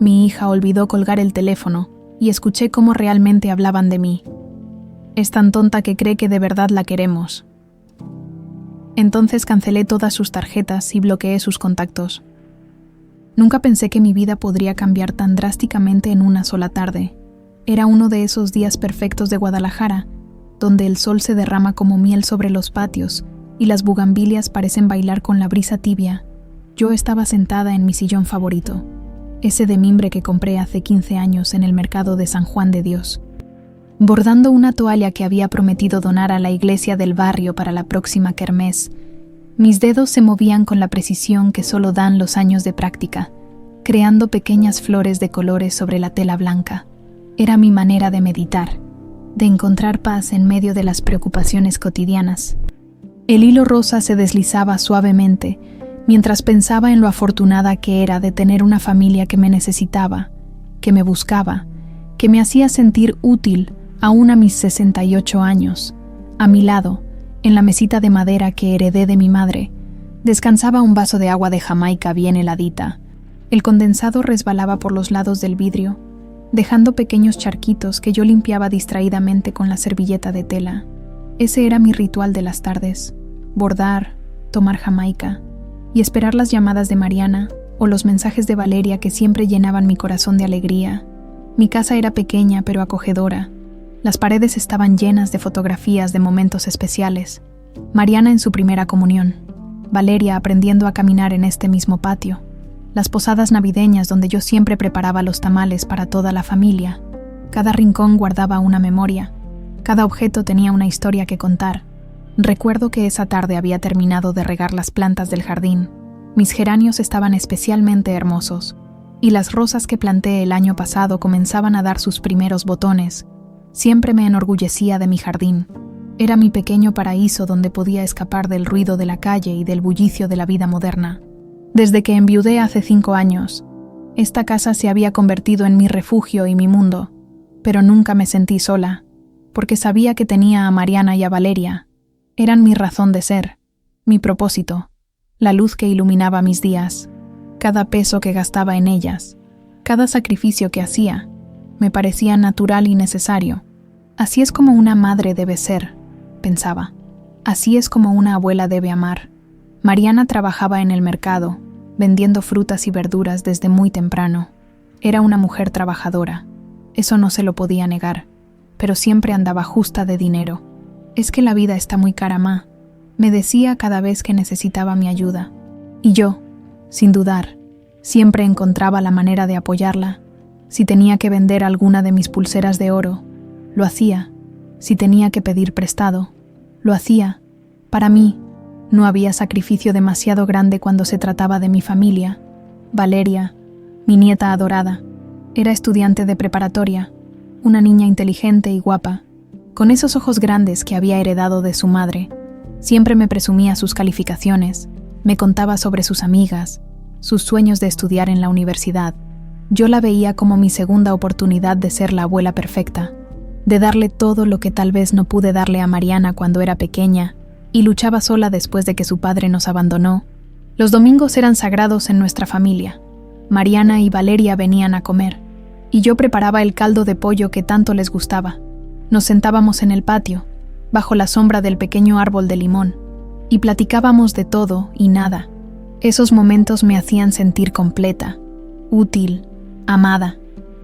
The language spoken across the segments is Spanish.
Mi hija olvidó colgar el teléfono y escuché cómo realmente hablaban de mí. Es tan tonta que cree que de verdad la queremos. Entonces cancelé todas sus tarjetas y bloqueé sus contactos. Nunca pensé que mi vida podría cambiar tan drásticamente en una sola tarde. Era uno de esos días perfectos de Guadalajara, donde el sol se derrama como miel sobre los patios y las bugambilias parecen bailar con la brisa tibia. Yo estaba sentada en mi sillón favorito, ese de mimbre que compré hace 15 años en el mercado de San Juan de Dios, bordando una toalla que había prometido donar a la iglesia del barrio para la próxima kermés. Mis dedos se movían con la precisión que solo dan los años de práctica, creando pequeñas flores de colores sobre la tela blanca. Era mi manera de meditar, de encontrar paz en medio de las preocupaciones cotidianas. El hilo rosa se deslizaba suavemente mientras pensaba en lo afortunada que era de tener una familia que me necesitaba, que me buscaba, que me hacía sentir útil aún a mis 68 años. A mi lado, en la mesita de madera que heredé de mi madre, descansaba un vaso de agua de Jamaica bien heladita. El condensado resbalaba por los lados del vidrio, dejando pequeños charquitos que yo limpiaba distraídamente con la servilleta de tela. Ese era mi ritual de las tardes: bordar, tomar Jamaica y esperar las llamadas de Mariana o los mensajes de Valeria que siempre llenaban mi corazón de alegría. Mi casa era pequeña pero acogedora. Las paredes estaban llenas de fotografías de momentos especiales. Mariana en su primera comunión, Valeria aprendiendo a caminar en este mismo patio, las posadas navideñas donde yo siempre preparaba los tamales para toda la familia. Cada rincón guardaba una memoria, cada objeto tenía una historia que contar. Recuerdo que esa tarde había terminado de regar las plantas del jardín. Mis geranios estaban especialmente hermosos, y las rosas que planté el año pasado comenzaban a dar sus primeros botones. Siempre me enorgullecía de mi jardín. Era mi pequeño paraíso donde podía escapar del ruido de la calle y del bullicio de la vida moderna. Desde que enviudé hace 5 años, esta casa se había convertido en mi refugio y mi mundo, pero nunca me sentí sola, porque sabía que tenía a Mariana y a Valeria. Eran mi razón de ser, mi propósito, la luz que iluminaba mis días. Cada peso que gastaba en ellas, cada sacrificio que hacía, me parecía natural y necesario. Así es como una madre debe ser, pensaba. Así es como una abuela debe amar. Mariana trabajaba en el mercado, vendiendo frutas y verduras desde muy temprano. Era una mujer trabajadora, eso no se lo podía negar, pero siempre andaba justa de dinero. Es que la vida está muy cara, ma, me decía cada vez que necesitaba mi ayuda. Y yo, sin dudar, siempre encontraba la manera de apoyarla. Si tenía que vender alguna de mis pulseras de oro, lo hacía. Si tenía que pedir prestado, lo hacía. Para mí, no había sacrificio demasiado grande cuando se trataba de mi familia. Valeria, mi nieta adorada, era estudiante de preparatoria, una niña inteligente y guapa, con esos ojos grandes que había heredado de su madre. Siempre me presumía sus calificaciones, me contaba sobre sus amigas, sus sueños de estudiar en la universidad. Yo la veía como mi segunda oportunidad de ser la abuela perfecta, de darle todo lo que tal vez no pude darle a Mariana cuando era pequeña y luchaba sola después de que su padre nos abandonó. Los domingos eran sagrados en nuestra familia. Mariana y Valeria venían a comer, y yo preparaba el caldo de pollo que tanto les gustaba. Nos sentábamos en el patio, bajo la sombra del pequeño árbol de limón, y platicábamos de todo y nada. Esos momentos me hacían sentir completa, útil, amada.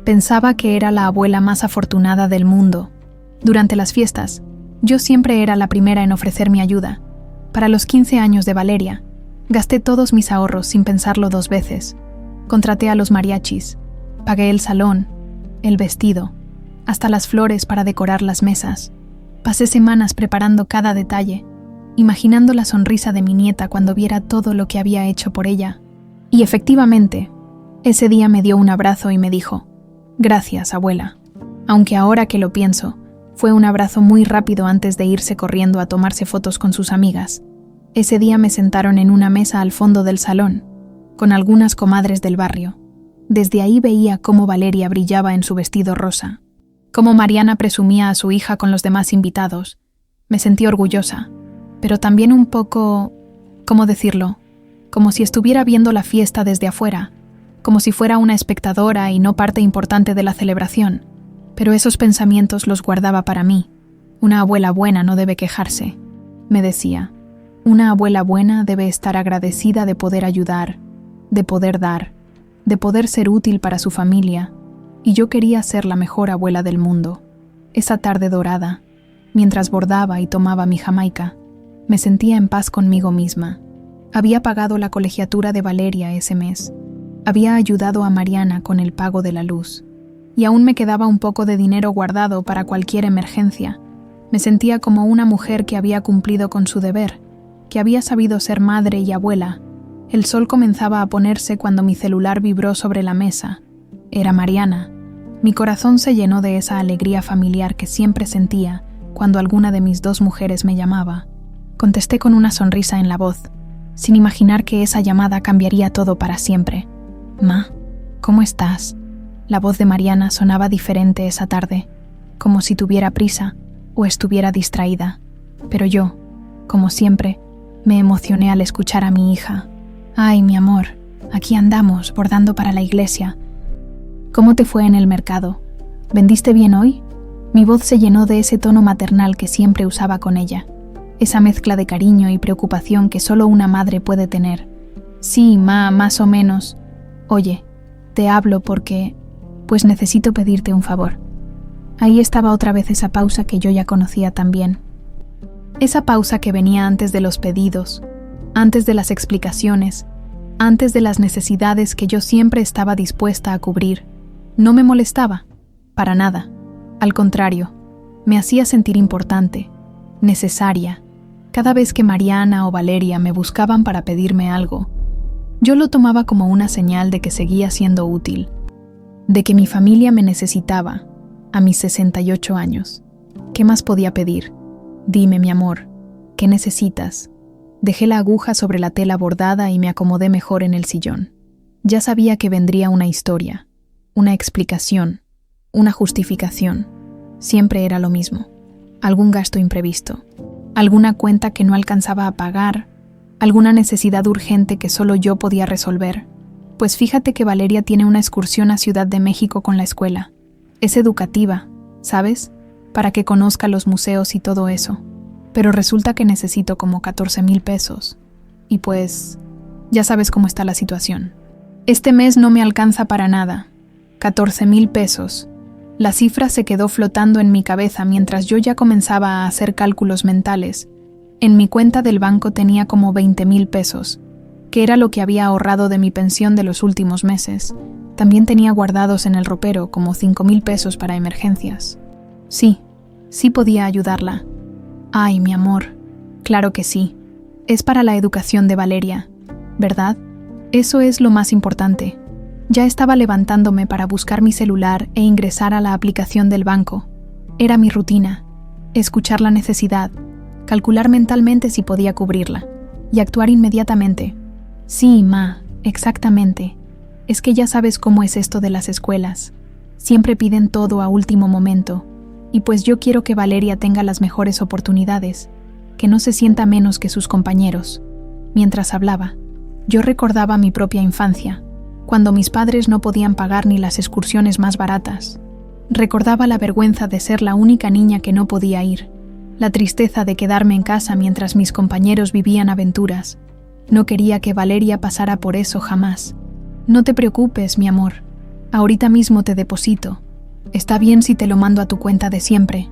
Pensaba que era la abuela más afortunada del mundo. Durante las fiestas, yo siempre era la primera en ofrecer mi ayuda. Para los 15 años de Valeria, gasté todos mis ahorros sin pensarlo 2 veces. Contraté a los mariachis, pagué el salón, el vestido, hasta las flores para decorar las mesas. Pasé semanas preparando cada detalle, imaginando la sonrisa de mi nieta cuando viera todo lo que había hecho por ella. Y efectivamente, ese día me dio un abrazo y me dijo: «Gracias, abuela». Aunque ahora que lo pienso, fue un abrazo muy rápido antes de irse corriendo a tomarse fotos con sus amigas. Ese día me sentaron en una mesa al fondo del salón, con algunas comadres del barrio. Desde ahí veía cómo Valeria brillaba en su vestido rosa, cómo Mariana presumía a su hija con los demás invitados. Me sentí orgullosa, pero también un poco, ¿cómo decirlo?, como si estuviera viendo la fiesta desde afuera, como si fuera una espectadora y no parte importante de la celebración, pero esos pensamientos los guardaba para mí. Una abuela buena no debe quejarse, me decía. Una abuela buena debe estar agradecida de poder ayudar, de poder dar, de poder ser útil para su familia, y yo quería ser la mejor abuela del mundo. Esa tarde dorada, mientras bordaba y tomaba mi jamaica, me sentía en paz conmigo misma. Había pagado la colegiatura de Valeria ese mes. Había ayudado a Mariana con el pago de la luz. Y aún me quedaba un poco de dinero guardado para cualquier emergencia. Me sentía como una mujer que había cumplido con su deber, que había sabido ser madre y abuela. El sol comenzaba a ponerse cuando mi celular vibró sobre la mesa. Era Mariana. Mi corazón se llenó de esa alegría familiar que siempre sentía cuando alguna de mis dos mujeres me llamaba. Contesté con una sonrisa en la voz, sin imaginar que esa llamada cambiaría todo para siempre. «Ma, ¿cómo estás?» La voz de Mariana sonaba diferente esa tarde, como si tuviera prisa o estuviera distraída. Pero yo, como siempre, me emocioné al escuchar a mi hija. «Ay, mi amor, aquí andamos, bordando para la iglesia. ¿Cómo te fue en el mercado? ¿Vendiste bien hoy?» Mi voz se llenó de ese tono maternal que siempre usaba con ella, esa mezcla de cariño y preocupación que solo una madre puede tener. «Sí, ma, más o menos. Oye, te hablo porque... pues necesito pedirte un favor». Ahí estaba otra vez esa pausa que yo ya conocía tan bien. Esa pausa que venía antes de los pedidos, antes de las explicaciones, antes de las necesidades que yo siempre estaba dispuesta a cubrir. No me molestaba, para nada. Al contrario, me hacía sentir importante, necesaria. Cada vez que Mariana o Valeria me buscaban para pedirme algo, yo lo tomaba como una señal de que seguía siendo útil, de que mi familia me necesitaba, a mis 68 años. ¿Qué más podía pedir? Dime, mi amor, ¿qué necesitas? Dejé la aguja sobre la tela bordada y me acomodé mejor en el sillón. Ya sabía que vendría una historia, una explicación, una justificación. Siempre era lo mismo. Algún gasto imprevisto, alguna cuenta que no alcanzaba a pagar, alguna necesidad urgente que solo yo podía resolver. Pues fíjate que Valeria tiene una excursión a Ciudad de México con la escuela. Es educativa, ¿sabes? Para que conozca los museos y todo eso. Pero resulta que necesito como 14,000 pesos. Y pues, ya sabes cómo está la situación. Este mes no me alcanza para nada. 14,000 pesos. La cifra se quedó flotando en mi cabeza mientras yo ya comenzaba a hacer cálculos mentales. En mi cuenta del banco tenía como 20,000 pesos, que era lo que había ahorrado de mi pensión de los últimos meses. También tenía guardados en el ropero como 5,000 pesos para emergencias. Sí podía ayudarla. Ay, mi amor, claro que sí. Es para la educación de Valeria, ¿verdad? Eso es lo más importante. Ya estaba levantándome para buscar mi celular e ingresar a la aplicación del banco. Era mi rutina, escuchar la necesidad, calcular mentalmente si podía cubrirla, y actuar inmediatamente. Sí, ma, exactamente. Es que ya sabes cómo es esto de las escuelas. Siempre piden todo a último momento, y pues yo quiero que Valeria tenga las mejores oportunidades, que no se sienta menos que sus compañeros. Mientras hablaba, yo recordaba mi propia infancia, cuando mis padres no podían pagar ni las excursiones más baratas. Recordaba la vergüenza de ser la única niña que no podía ir, la tristeza de quedarme en casa mientras mis compañeros vivían aventuras. No quería que Valeria pasara por eso jamás. No te preocupes, mi amor. Ahorita mismo te deposito. Está bien si te lo mando a tu cuenta de siempre.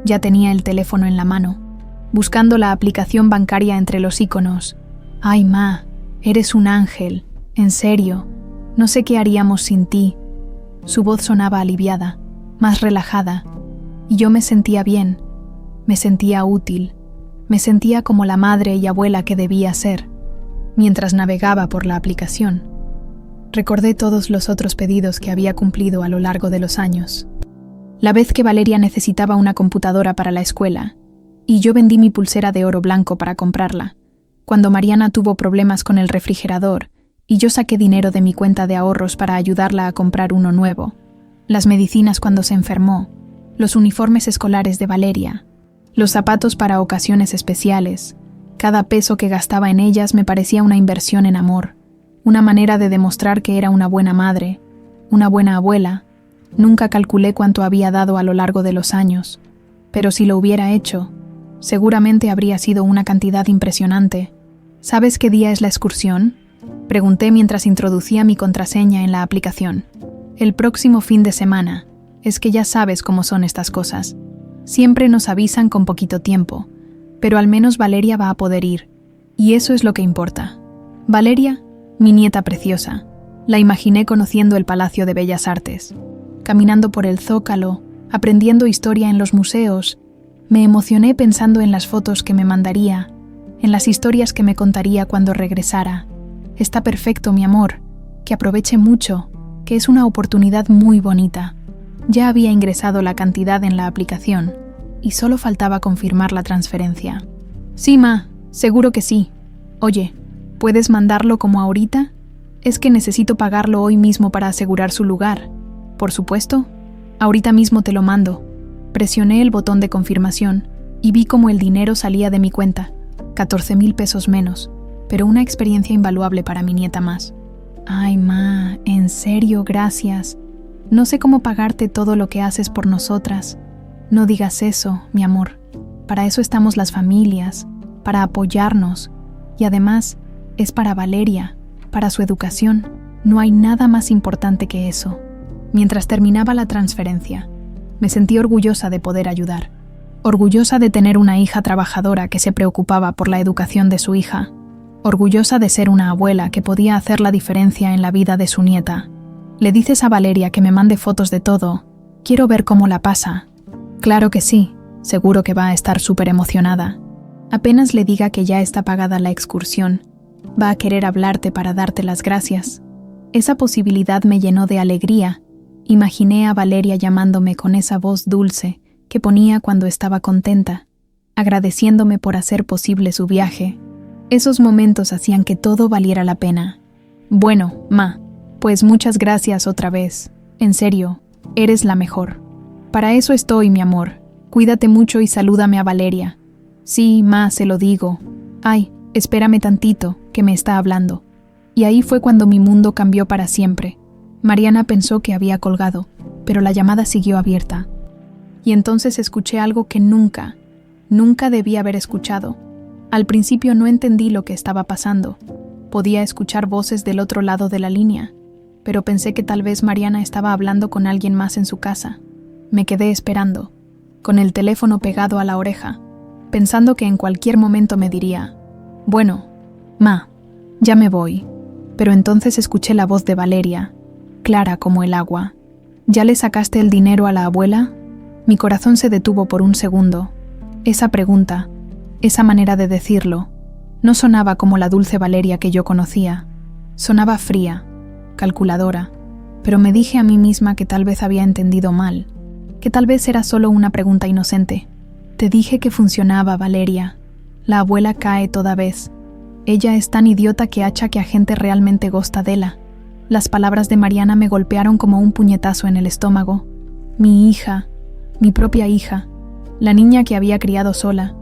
Ya tenía el teléfono en la mano, buscando la aplicación bancaria entre los iconos. Ay, ma, eres un ángel. En serio. No sé qué haríamos sin ti. Su voz sonaba aliviada, más relajada, y yo me sentía bien, me sentía útil, me sentía como la madre y abuela que debía ser. Mientras navegaba por la aplicación, recordé todos los otros pedidos que había cumplido a lo largo de los años. La vez que Valeria necesitaba una computadora para la escuela, y yo vendí mi pulsera de oro blanco para comprarla. Cuando Mariana tuvo problemas con el refrigerador, y yo saqué dinero de mi cuenta de ahorros para ayudarla a comprar uno nuevo. Las medicinas cuando se enfermó, los uniformes escolares de Valeria, los zapatos para ocasiones especiales. Cada peso que gastaba en ellas me parecía una inversión en amor, una manera de demostrar que era una buena madre, una buena abuela. Nunca calculé cuánto había dado a lo largo de los años, pero si lo hubiera hecho, seguramente habría sido una cantidad impresionante. ¿Sabes qué día es la excursión?, pregunté mientras introducía mi contraseña en la aplicación. El próximo fin de semana. Es que ya sabes cómo son estas cosas. Siempre nos avisan con poquito tiempo, pero al menos Valeria va a poder ir, y eso es lo que importa. Valeria, mi nieta preciosa, la imaginé conociendo el Palacio de Bellas Artes, caminando por el Zócalo, aprendiendo historia en los museos. Me emocioné pensando en las fotos que me mandaría, en las historias que me contaría cuando regresara. Está perfecto, mi amor, que aproveche mucho, que es una oportunidad muy bonita. Ya había ingresado la cantidad en la aplicación y solo faltaba confirmar la transferencia. Sí, ma, seguro que sí. Oye, ¿puedes mandarlo como ahorita? Es que necesito pagarlo hoy mismo para asegurar su lugar. Por supuesto, ahorita mismo te lo mando. Presioné el botón de confirmación y vi cómo el dinero salía de mi cuenta, 14,000 pesos menos, pero una experiencia invaluable para mi nieta más. Ay, ma, en serio, gracias. No sé cómo pagarte todo lo que haces por nosotras. No digas eso, mi amor. Para eso estamos las familias, para apoyarnos. Y además, es para Valeria, para su educación. No hay nada más importante que eso. Mientras terminaba la transferencia, me sentí orgullosa de poder ayudar. Orgullosa de tener una hija trabajadora que se preocupaba por la educación de su hija. Orgullosa de ser una abuela que podía hacer la diferencia en la vida de su nieta. ¿Le dices a Valeria que me mande fotos de todo? Quiero ver cómo la pasa. Claro que sí, seguro que va a estar súper emocionada. Apenas le diga que ya está pagada la excursión, va a querer hablarte para darte las gracias. Esa posibilidad me llenó de alegría. Imaginé a Valeria llamándome con esa voz dulce que ponía cuando estaba contenta, agradeciéndome por hacer posible su viaje. Esos momentos hacían que todo valiera la pena. Bueno, ma, pues muchas gracias otra vez. En serio, eres la mejor. Para eso estoy, mi amor. Cuídate mucho y salúdame a Valeria. Sí, ma, se lo digo. Ay, espérame tantito, que me está hablando. Y ahí fue cuando mi mundo cambió para siempre. Mariana pensó que había colgado, pero la llamada siguió abierta. Y entonces escuché algo que nunca debía haber escuchado. Al principio no entendí lo que estaba pasando. Podía escuchar voces del otro lado de la línea, pero pensé que tal vez Mariana estaba hablando con alguien más en su casa. Me quedé esperando, con el teléfono pegado a la oreja, pensando que en cualquier momento me diría: bueno, ma, ya me voy. Pero entonces escuché la voz de Valeria, clara como el agua. ¿Ya le sacaste el dinero a la abuela? Mi corazón se detuvo por un segundo. Esa pregunta, esa manera de decirlo, no sonaba como la dulce Valeria que yo conocía. Sonaba fría, calculadora, pero me dije a mí misma que tal vez había entendido mal, que tal vez era solo una pregunta inocente. Te dije que funcionaba, Valeria. La abuela cae toda vez. Ella es tan idiota que acha que a gente realmente gosta dela. Las palabras de Mariana me golpearon como un puñetazo en el estómago. Mi hija, mi propia hija, la niña que había criado sola,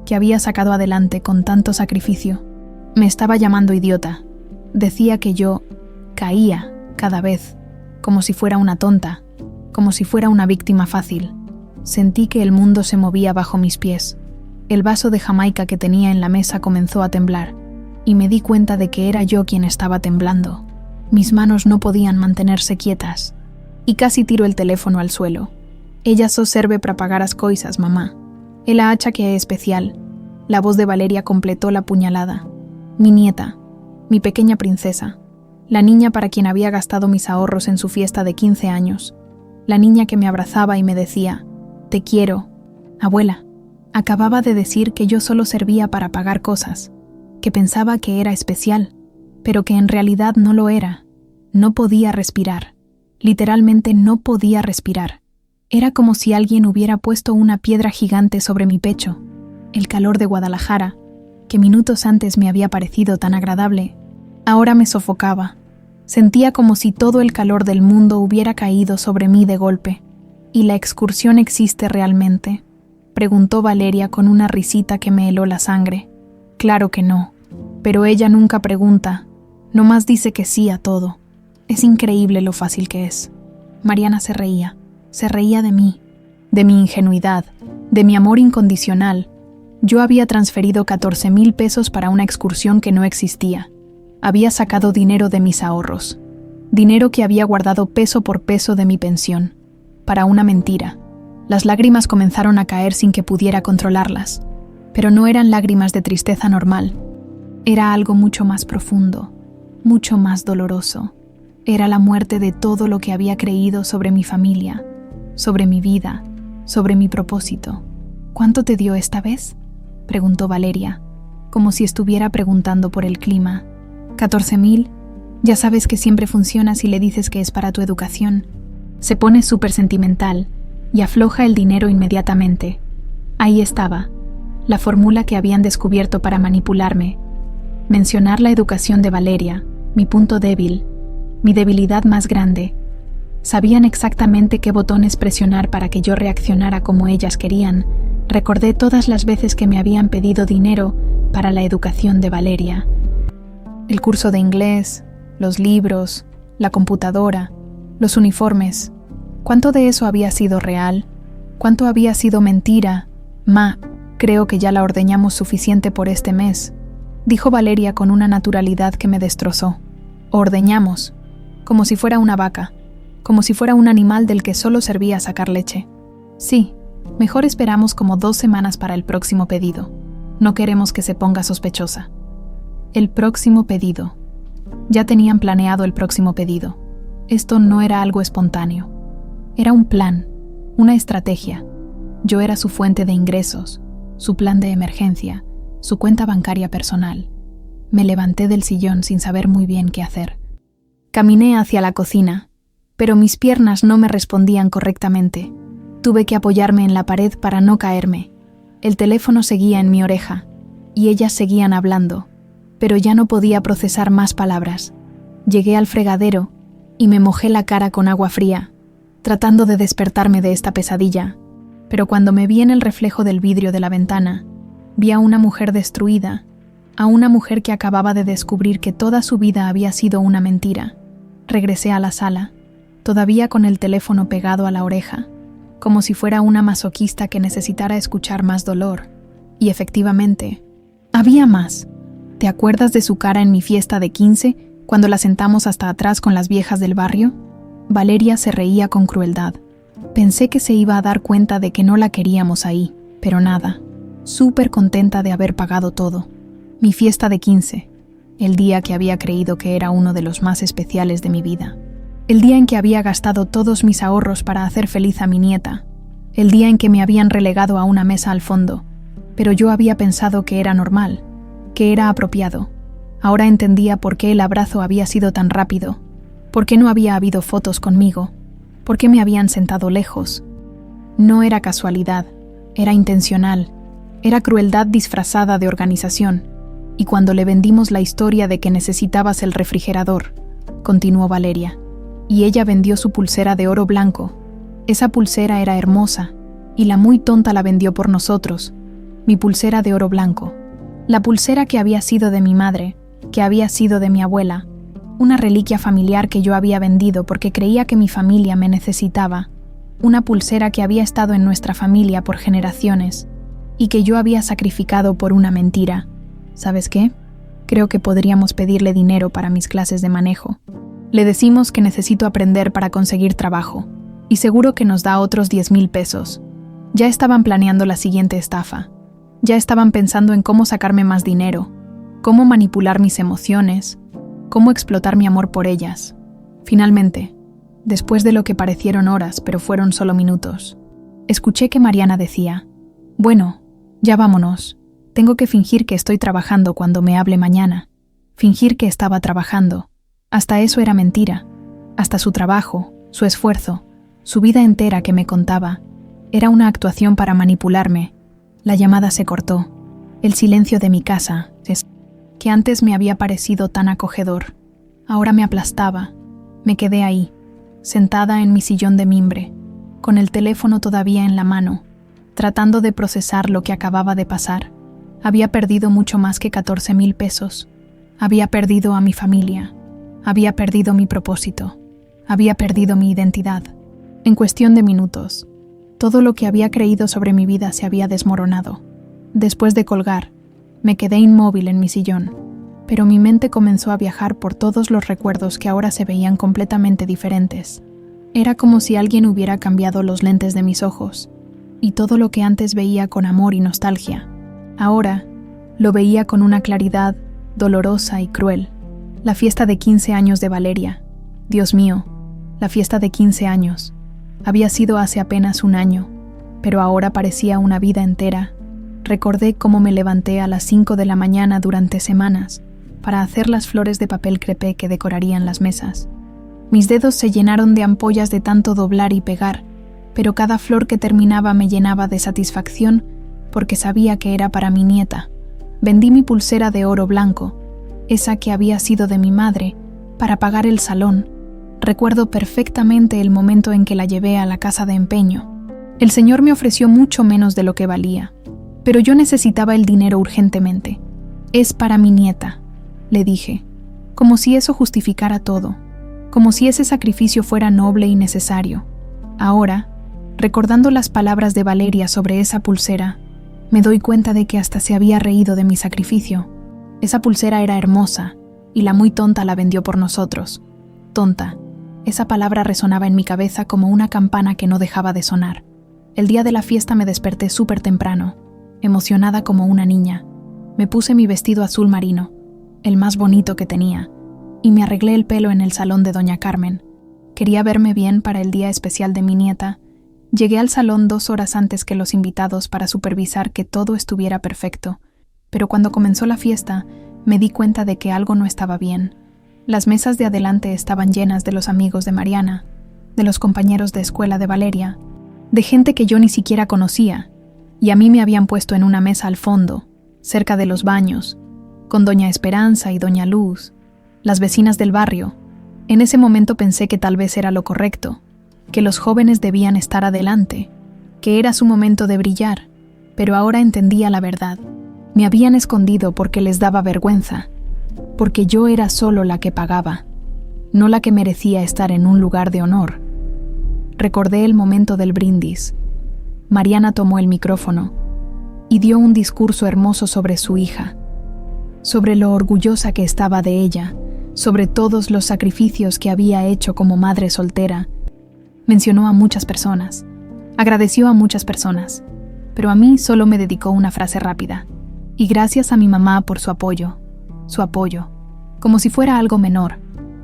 que había sacado adelante con tanto sacrificio, me estaba llamando idiota. Decía que yo caía cada vez, como si fuera una tonta, como si fuera una víctima fácil. Sentí que el mundo se movía bajo mis pies. El vaso de Jamaica que tenía en la mesa comenzó a temblar, y me di cuenta de que era yo quien estaba temblando. Mis manos no podían mantenerse quietas, y casi tiro el teléfono al suelo. Ella só serve para pagar as coisas, mamá. Ela acha que é especial. La voz de Valeria completó la puñalada. Mi nieta, mi pequeña princesa, la niña para quien había gastado mis ahorros en su fiesta de 15 años, la niña que me abrazaba y me decía: te quiero. Abuela, acababa de decir que yo solo servía para pagar cosas, que pensaba que era especial, pero que en realidad no lo era. No podía respirar. Literalmente no podía respirar. Era como si alguien hubiera puesto una piedra gigante sobre mi pecho. El calor de Guadalajara, que minutos antes me había parecido tan agradable, ahora me sofocaba. Sentía como si todo el calor del mundo hubiera caído sobre mí de golpe. ¿Y la excursión existe realmente?, preguntó Valeria con una risita que me heló la sangre. Claro que no, pero ella nunca pregunta. Nomás dice que sí a todo. Es increíble lo fácil que es. Mariana se reía de mí, de mi ingenuidad, de mi amor incondicional. Yo había transferido 14,000 pesos para una excursión que no existía. Había sacado dinero de mis ahorros, dinero que había guardado peso por peso de mi pensión, para una mentira. Las lágrimas comenzaron a caer sin que pudiera controlarlas, pero no eran lágrimas de tristeza normal. Era algo mucho más profundo, mucho más doloroso. Era la muerte de todo lo que había creído sobre mi familia, sobre mi vida, sobre mi propósito. ¿Cuánto te dio esta vez?, preguntó Valeria, como si estuviera preguntando por el clima. 14,000. Ya sabes que siempre funciona si le dices que es para tu educación. Se pone súper sentimental y afloja el dinero inmediatamente. Ahí estaba, la fórmula que habían descubierto para manipularme. Mencionar la educación de Valeria, mi punto débil, mi debilidad más grande. Sabían exactamente qué botones presionar para que yo reaccionara como ellas querían. Recordé todas las veces que me habían pedido dinero para la educación de Valeria. El curso de inglés, los libros, la computadora, los uniformes. ¿Cuánto de eso había sido real? ¿Cuánto había sido mentira? Creo que ya la ordeñamos suficiente por este mes, dijo Valeria con una naturalidad que me destrozó. Ordeñamos, como si fuera una vaca, como si fuera un animal del que solo servía sacar leche. Sí, mejor esperamos como 2 semanas para el próximo pedido. No queremos que se ponga sospechosa. El próximo pedido. Ya tenían planeado el próximo pedido. Esto no era algo espontáneo. Era un plan, una estrategia. Yo era su fuente de ingresos, su plan de emergencia, su cuenta bancaria personal. Me levanté del sillón sin saber muy bien qué hacer. Caminé hacia la cocina, pero mis piernas no me respondían correctamente. Tuve que apoyarme en la pared para no caerme. El teléfono seguía en mi oreja, y ellas seguían hablando, pero ya no podía procesar más palabras. Llegué al fregadero y me mojé la cara con agua fría, tratando de despertarme de esta pesadilla. Pero cuando me vi en el reflejo del vidrio de la ventana, vi a una mujer destruida, a una mujer que acababa de descubrir que toda su vida había sido una mentira. Regresé a la sala, todavía con el teléfono pegado a la oreja, como si fuera una masoquista que necesitara escuchar más dolor. Y efectivamente, había más. ¿Te acuerdas de su cara en mi fiesta de 15, cuando la sentamos hasta atrás con las viejas del barrio? Valeria se reía con crueldad. Pensé que se iba a dar cuenta de que no la queríamos ahí, pero nada. Súper contenta de haber pagado todo. Mi fiesta de 15, el día que había creído que era uno de los más especiales de mi vida. El día en que había gastado todos mis ahorros para hacer feliz a mi nieta. El día en que me habían relegado a una mesa al fondo, pero yo había pensado que era normal, que era apropiado. Ahora entendía por qué el abrazo había sido tan rápido, por qué no había habido fotos conmigo, por qué me habían sentado lejos. No era casualidad, era intencional, era crueldad disfrazada de organización. Y cuando le vendimos la historia de que necesitabas el refrigerador, continuó Valeria, y ella vendió su pulsera de oro blanco. Esa pulsera era hermosa, y la muy tonta la vendió por nosotros. Mi pulsera de oro blanco. La pulsera que había sido de mi madre, que había sido de mi abuela, una reliquia familiar que yo había vendido porque creía que mi familia me necesitaba, una pulsera que había estado en nuestra familia por generaciones, y que yo había sacrificado por una mentira. ¿Sabes qué? Creo que podríamos pedirle dinero para mis clases de manejo. Le decimos que necesito aprender para conseguir trabajo, y seguro que nos da otros 10,000 pesos. Ya estaban planeando la siguiente estafa. Ya estaban pensando en cómo sacarme más dinero, cómo manipular mis emociones, cómo explotar mi amor por ellas. Finalmente, después de lo que parecieron horas, pero fueron solo minutos, escuché que Mariana decía: «Bueno, ya vámonos. Tengo que fingir que estoy trabajando cuando me hable mañana. Fingir que estaba trabajando. Hasta eso era mentira. Hasta su trabajo, su esfuerzo, su vida entera que me contaba. Era una actuación para manipularme». La llamada se cortó. El silencio de mi casa, que antes me había parecido tan acogedor, ahora me aplastaba. Me quedé ahí, sentada en mi sillón de mimbre, con el teléfono todavía en la mano, tratando de procesar lo que acababa de pasar. Había perdido mucho más que 14,000 pesos. Había perdido a mi familia, había perdido mi propósito, había perdido mi identidad. En cuestión de minutos, todo lo que había creído sobre mi vida se había desmoronado. Después de colgar, me quedé inmóvil en mi sillón, pero mi mente comenzó a viajar por todos los recuerdos que ahora se veían completamente diferentes. Era como si alguien hubiera cambiado los lentes de mis ojos, y todo lo que antes veía con amor y nostalgia, ahora lo veía con una claridad dolorosa y cruel. La fiesta de 15 años de Valeria. Dios mío, la fiesta de 15 años. Había sido hace apenas un año, pero ahora parecía una vida entera. Recordé cómo me levanté a las 5 de la mañana durante semanas para hacer las flores de papel crepé que decorarían las mesas. Mis dedos se llenaron de ampollas de tanto doblar y pegar, pero cada flor que terminaba me llenaba de satisfacción porque sabía que era para mi nieta. Vendí mi pulsera de oro blanco, esa que había sido de mi madre, para pagar el salón. Recuerdo perfectamente el momento en que la llevé a la casa de empeño. El señor me ofreció mucho menos de lo que valía, pero yo necesitaba el dinero urgentemente. «Es para mi nieta», le dije, como si eso justificara todo, como si ese sacrificio fuera noble y necesario. Ahora, recordando las palabras de Valeria sobre esa pulsera, me doy cuenta de que hasta se había reído de mi sacrificio. Esa pulsera era hermosa, y la muy tonta la vendió por nosotros. Tonta. Esa palabra resonaba en mi cabeza como una campana que no dejaba de sonar. El día de la fiesta me desperté súper temprano, emocionada como una niña. Me puse mi vestido azul marino, el más bonito que tenía, y me arreglé el pelo en el salón de doña Carmen. Quería verme bien para el día especial de mi nieta. Llegué al salón 2 horas antes que los invitados para supervisar que todo estuviera perfecto, pero cuando comenzó la fiesta me di cuenta de que algo no estaba bien. Las mesas de adelante estaban llenas de los amigos de Mariana, de los compañeros de escuela de Valeria, de gente que yo ni siquiera conocía, y a mí me habían puesto en una mesa al fondo, cerca de los baños, con doña Esperanza y doña Luz, las vecinas del barrio. En ese momento pensé que tal vez era lo correcto, que los jóvenes debían estar adelante, que era su momento de brillar, pero ahora entendía la verdad. Me habían escondido porque les daba vergüenza, porque yo era solo la que pagaba, no la que merecía estar en un lugar de honor. Recordé el momento del brindis. Mariana tomó el micrófono y dio un discurso hermoso sobre su hija, sobre lo orgullosa que estaba de ella, sobre todos los sacrificios que había hecho como madre soltera. Mencionó a muchas personas, agradeció a muchas personas, pero a mí solo me dedicó una frase rápida. Y gracias a mi mamá por su apoyo, como si fuera algo menor,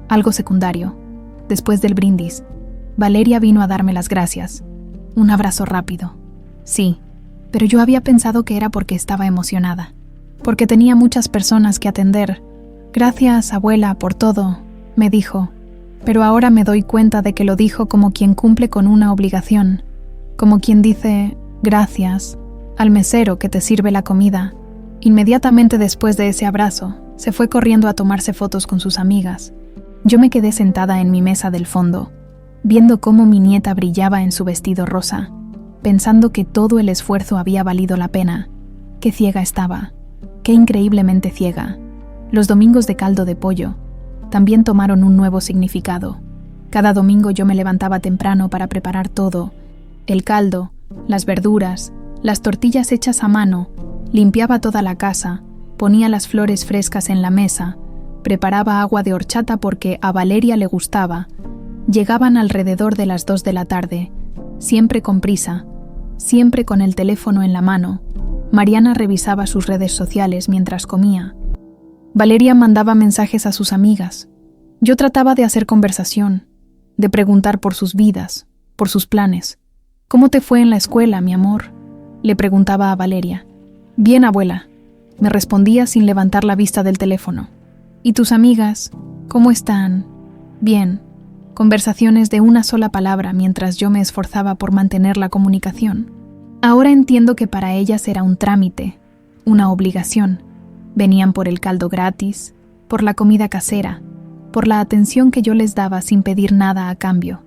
algo secundario. Después del brindis, Valeria vino a darme las gracias. Un abrazo rápido. Sí, pero yo había pensado que era porque estaba emocionada, porque tenía muchas personas que atender. Gracias, abuela, por todo, me dijo. Pero ahora me doy cuenta de que lo dijo como quien cumple con una obligación, como quien dice gracias al mesero que te sirve la comida. Inmediatamente después de ese abrazo, se fue corriendo a tomarse fotos con sus amigas. Yo me quedé sentada en mi mesa del fondo, viendo cómo mi nieta brillaba en su vestido rosa, pensando que todo el esfuerzo había valido la pena. Qué ciega estaba, qué increíblemente ciega. Los domingos de caldo de pollo también tomaron un nuevo significado. Cada domingo yo me levantaba temprano para preparar todo: el caldo, las verduras, las tortillas hechas a mano, limpiaba toda la casa, ponía las flores frescas en la mesa, preparaba agua de horchata porque a Valeria le gustaba. Llegaban alrededor de las 2 de la tarde, siempre con prisa, siempre con el teléfono en la mano. Mariana revisaba sus redes sociales mientras comía. Valeria mandaba mensajes a sus amigas. Yo trataba de hacer conversación, de preguntar por sus vidas, por sus planes. «¿Cómo te fue en la escuela, mi amor?», le preguntaba a Valeria. «Bien, abuela», me respondía sin levantar la vista del teléfono. «¿Y tus amigas? ¿Cómo están?» «Bien». Conversaciones de una sola palabra mientras yo me esforzaba por mantener la comunicación. Ahora entiendo que para ellas era un trámite, una obligación. Venían por el caldo gratis, por la comida casera, por la atención que yo les daba sin pedir nada a cambio.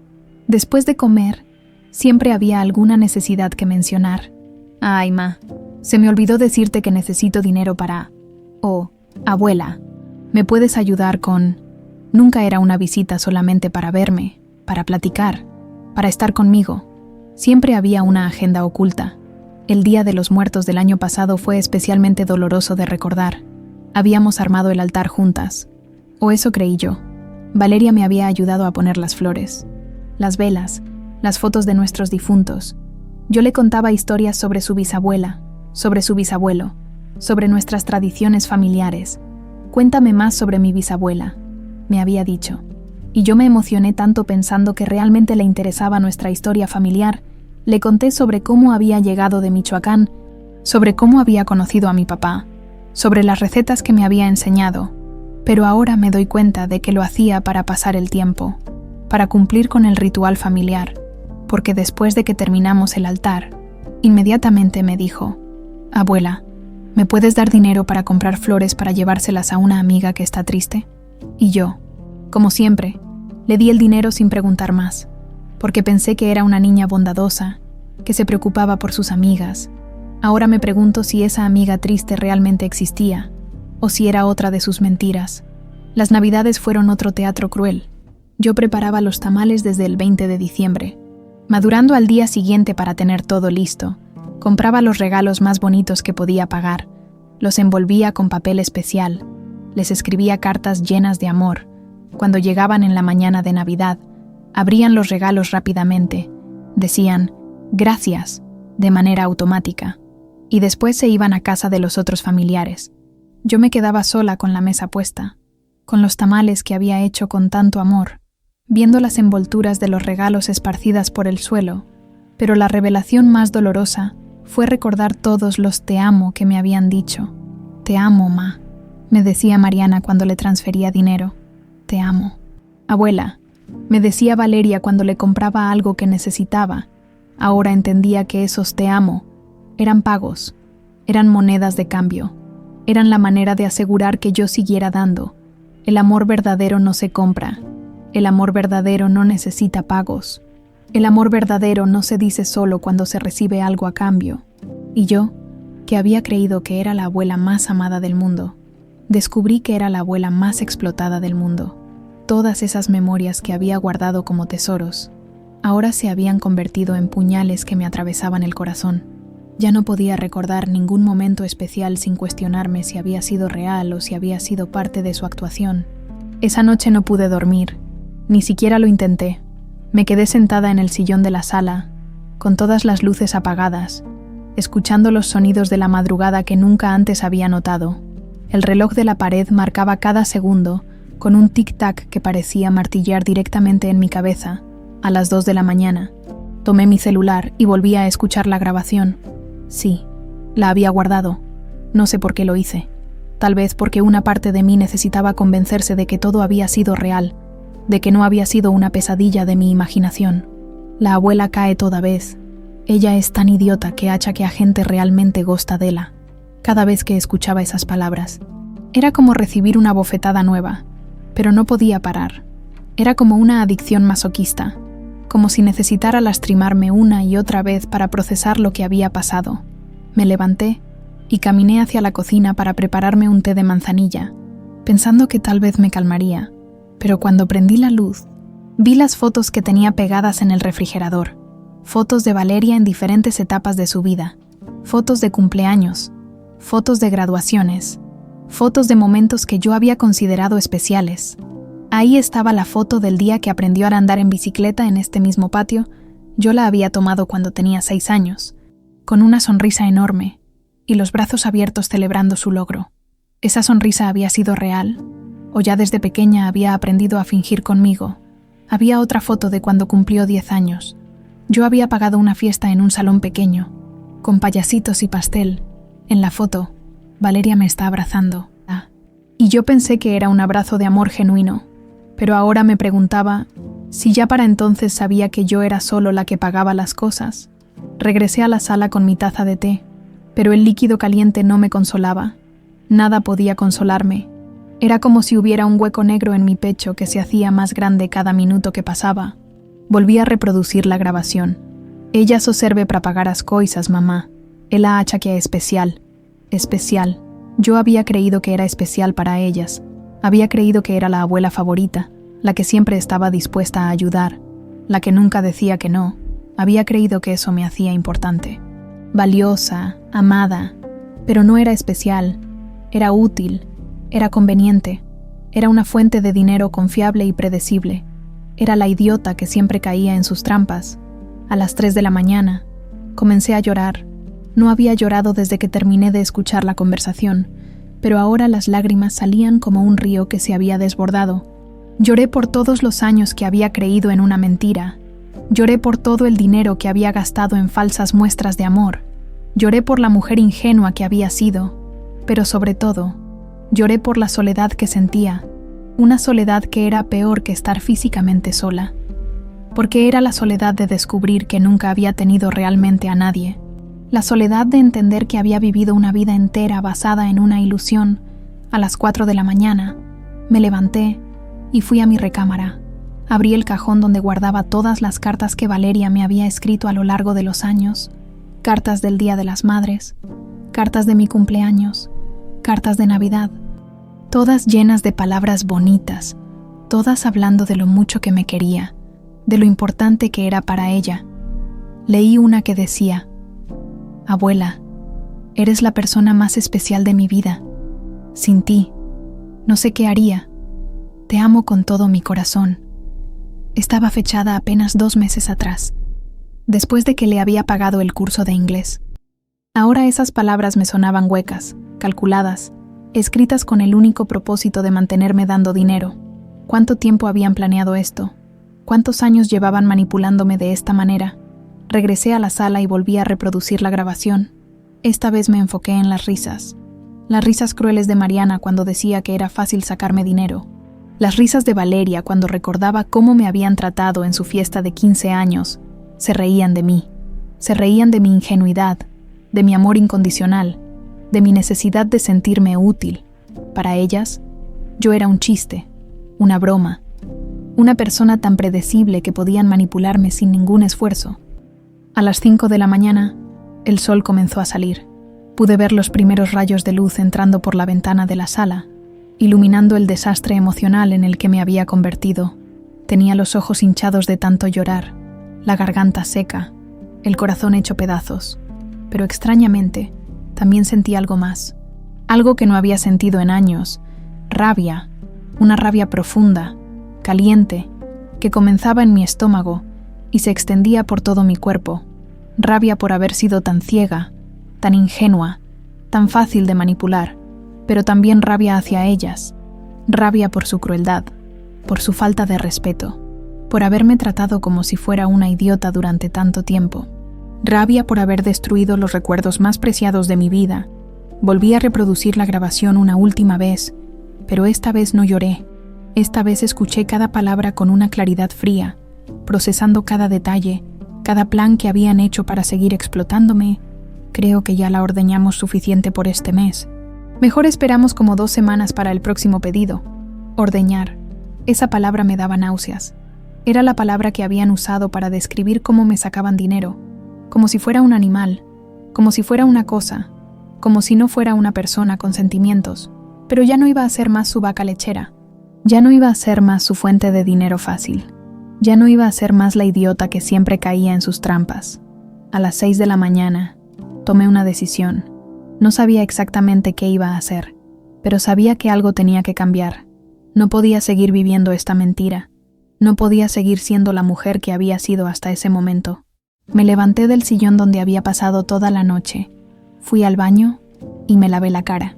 Después de comer, siempre había alguna necesidad que mencionar. «Ay, ma, se me olvidó decirte que necesito dinero para...» o «Abuela, ¿Me puedes ayudar con...? Nunca era una visita solamente para verme, para platicar, para estar conmigo. Siempre había una agenda oculta. El Día de los Muertos del año pasado fue especialmente doloroso de recordar. Habíamos armado el altar juntas. O eso creí yo. Valeria me había ayudado a poner las flores, las velas, las fotos de nuestros difuntos. Yo le contaba historias sobre su bisabuela, sobre su bisabuelo, sobre nuestras tradiciones familiares. Cuéntame más sobre mi bisabuela, me había dicho. Y yo me emocioné tanto pensando que realmente le interesaba nuestra historia familiar. Le conté sobre cómo había llegado de Michoacán, sobre cómo había conocido a mi papá, sobre las recetas que me había enseñado, pero ahora me doy cuenta de que lo hacía para pasar el tiempo, para cumplir con el ritual familiar, porque después de que terminamos el altar, inmediatamente me dijo: «Abuela, ¿me puedes dar dinero para comprar flores para llevárselas a una amiga que está triste?» Y yo, como siempre, le di el dinero sin preguntar más, porque pensé que era una niña bondadosa, que se preocupaba por sus amigas. Ahora me pregunto si esa amiga triste realmente existía, o si era otra de sus mentiras. Las Navidades fueron otro teatro cruel. Yo preparaba los tamales desde el 20 de diciembre. Madurando al día siguiente para tener todo listo, compraba los regalos más bonitos que podía pagar, los envolvía con papel especial, les escribía cartas llenas de amor. Cuando llegaban en la mañana de Navidad, abrían los regalos rápidamente, decían «gracias» de manera automática, y después se iban a casa de los otros familiares. Yo me quedaba sola con la mesa puesta, con los tamales que había hecho con tanto amor, viendo las envolturas de los regalos esparcidas por el suelo, pero la revelación más dolorosa fue recordar todos los «te amo» que me habían dicho. «Te amo, ma», me decía Mariana cuando le transfería dinero. «Te amo». «Abuela», me decía Valeria cuando le compraba algo que necesitaba. Ahora entendía que esos «te amo» eran pagos, eran monedas de cambio, eran la manera de asegurar que yo siguiera dando. El amor verdadero no se compra. El amor verdadero no necesita pagos. El amor verdadero no se dice solo cuando se recibe algo a cambio. Y yo, que había creído que era la abuela más amada del mundo, descubrí que era la abuela más explotada del mundo. Todas esas memorias que había guardado como tesoros, ahora se habían convertido en puñales que me atravesaban el corazón. Ya no podía recordar ningún momento especial sin cuestionarme si había sido real o si había sido parte de su actuación. Esa noche no pude dormir, ni siquiera lo intenté. Me quedé sentada en el sillón de la sala, con todas las luces apagadas, escuchando los sonidos de la madrugada que nunca antes había notado. El reloj de la pared marcaba cada segundo, con un tic-tac que parecía martillar directamente en mi cabeza. A las 2 de la mañana, tomé mi celular y volví a escuchar la grabación. Sí, la había guardado. No sé por qué lo hice. Tal vez porque una parte de mí necesitaba convencerse de que todo había sido real, de que no había sido una pesadilla de mi imaginación. La abuela cae toda vez. Ella es tan idiota que hacha que a gente realmente gosta de ella. Cada vez que escuchaba esas palabras, era como recibir una bofetada nueva, pero no podía parar. Era como una adicción masoquista, como si necesitara lastimarme una y otra vez para procesar lo que había pasado. Me levanté y caminé hacia la cocina para prepararme un té de manzanilla, pensando que tal vez me calmaría, pero cuando prendí la luz, vi las fotos que tenía pegadas en el refrigerador, fotos de Valeria en diferentes etapas de su vida, fotos de cumpleaños, fotos de graduaciones, fotos de momentos que yo había considerado especiales. Ahí estaba la foto del día que aprendió a andar en bicicleta en este mismo patio. Yo la había tomado cuando tenía 6 años, con una sonrisa enorme y los brazos abiertos celebrando su logro. ¿Esa sonrisa había sido real? ¿O ya desde pequeña había aprendido a fingir conmigo? Había otra foto de cuando cumplió 10 años. Yo había pagado una fiesta en un salón pequeño, con payasitos y pastel. En la foto, Valeria me está abrazando. Y yo pensé que era un abrazo de amor genuino, pero ahora me preguntaba si ya para entonces sabía que yo era solo la que pagaba las cosas. Regresé a la sala con mi taza de té, pero el líquido caliente no me consolaba. Nada podía consolarme. Era como si hubiera un hueco negro en mi pecho que se hacía más grande cada minuto que pasaba. Volví a reproducir la grabación. Ella so serve para pagar as coisas, mamá. Ela acha que é especial. Especial. Yo había creído que era especial para ellas, Había creído que era la abuela favorita, la que siempre estaba dispuesta a ayudar, la que nunca decía que no. Había creído que eso me hacía importante. Valiosa, amada, pero no era especial. Era útil, era conveniente, era una fuente de dinero confiable y predecible. Era la idiota que siempre caía en sus trampas. A las 3 de la mañana, comencé a llorar. No había llorado desde que terminé de escuchar la conversación, pero ahora las lágrimas salían como un río que se había desbordado. Lloré por todos los años que había creído en una mentira. Lloré por todo el dinero que había gastado en falsas muestras de amor. Lloré por la mujer ingenua que había sido, pero sobre todo, lloré por la soledad que sentía, una soledad que era peor que estar físicamente sola, porque era la soledad de descubrir que nunca había tenido realmente a nadie, la soledad de entender que había vivido una vida entera basada en una ilusión. A las 4 de la mañana, me levanté y fui a mi recámara. Abrí el cajón donde guardaba todas las cartas que Valeria me había escrito a lo largo de los años, cartas del Día de las Madres, cartas de mi cumpleaños, cartas de Navidad, todas llenas de palabras bonitas, todas hablando de lo mucho que me quería, de lo importante que era para ella. Leí una que decía: Abuela, eres la persona más especial de mi vida. Sin ti, no sé qué haría. Te amo con todo mi corazón. Estaba fechada apenas 2 meses atrás, después de que le había pagado el curso de inglés. Ahora esas palabras me sonaban huecas, calculadas, escritas con el único propósito de mantenerme dando dinero. ¿Cuánto tiempo habían planeado esto? ¿Cuántos años llevaban manipulándome de esta manera? Regresé a la sala y volví a reproducir la grabación. Esta vez me enfoqué en las risas crueles de Mariana cuando decía que era fácil sacarme dinero. Las risas de Valeria cuando recordaba cómo me habían tratado en su fiesta de 15 años. Se reían de mí. Se reían de mi ingenuidad, de mi amor incondicional, de mi necesidad de sentirme útil. Para ellas, yo era un chiste, una broma, una persona tan predecible que podían manipularme sin ningún esfuerzo. A las 5 de la mañana, el sol comenzó a salir. Pude ver los primeros rayos de luz entrando por la ventana de la sala, iluminando el desastre emocional en el que me había convertido. Tenía los ojos hinchados de tanto llorar, la garganta seca, el corazón hecho pedazos. Pero extrañamente, también sentí algo más. Algo que no había sentido en años. Rabia, una rabia profunda, caliente, que comenzaba en mi estómago y se extendía por todo mi cuerpo. Rabia por haber sido tan ciega, tan ingenua, tan fácil de manipular, pero también rabia hacia ellas, rabia por su crueldad, por su falta de respeto, por haberme tratado como si fuera una idiota durante tanto tiempo, rabia por haber destruido los recuerdos más preciados de mi vida. Volví a reproducir la grabación una última vez, pero esta vez no lloré. Esta vez escuché cada palabra con una claridad fría, procesando cada detalle, cada plan que habían hecho para seguir explotándome. Creo que ya la ordeñamos suficiente por este mes. Mejor esperamos como 2 semanas para el próximo pedido. Ordeñar. Esa palabra me daba náuseas. Era la palabra que habían usado para describir cómo me sacaban dinero, como si fuera un animal, como si fuera una cosa, como si no fuera una persona con sentimientos. Pero ya no iba a ser más su vaca lechera. Ya no iba a ser más su fuente de dinero fácil. Ya no iba a ser más la idiota que siempre caía en sus trampas. A las 6 de la mañana, tomé una decisión. No sabía exactamente qué iba a hacer, pero sabía que algo tenía que cambiar. No podía seguir viviendo esta mentira. No podía seguir siendo la mujer que había sido hasta ese momento. Me levanté del sillón donde había pasado toda la noche. Fui al baño y me lavé la cara.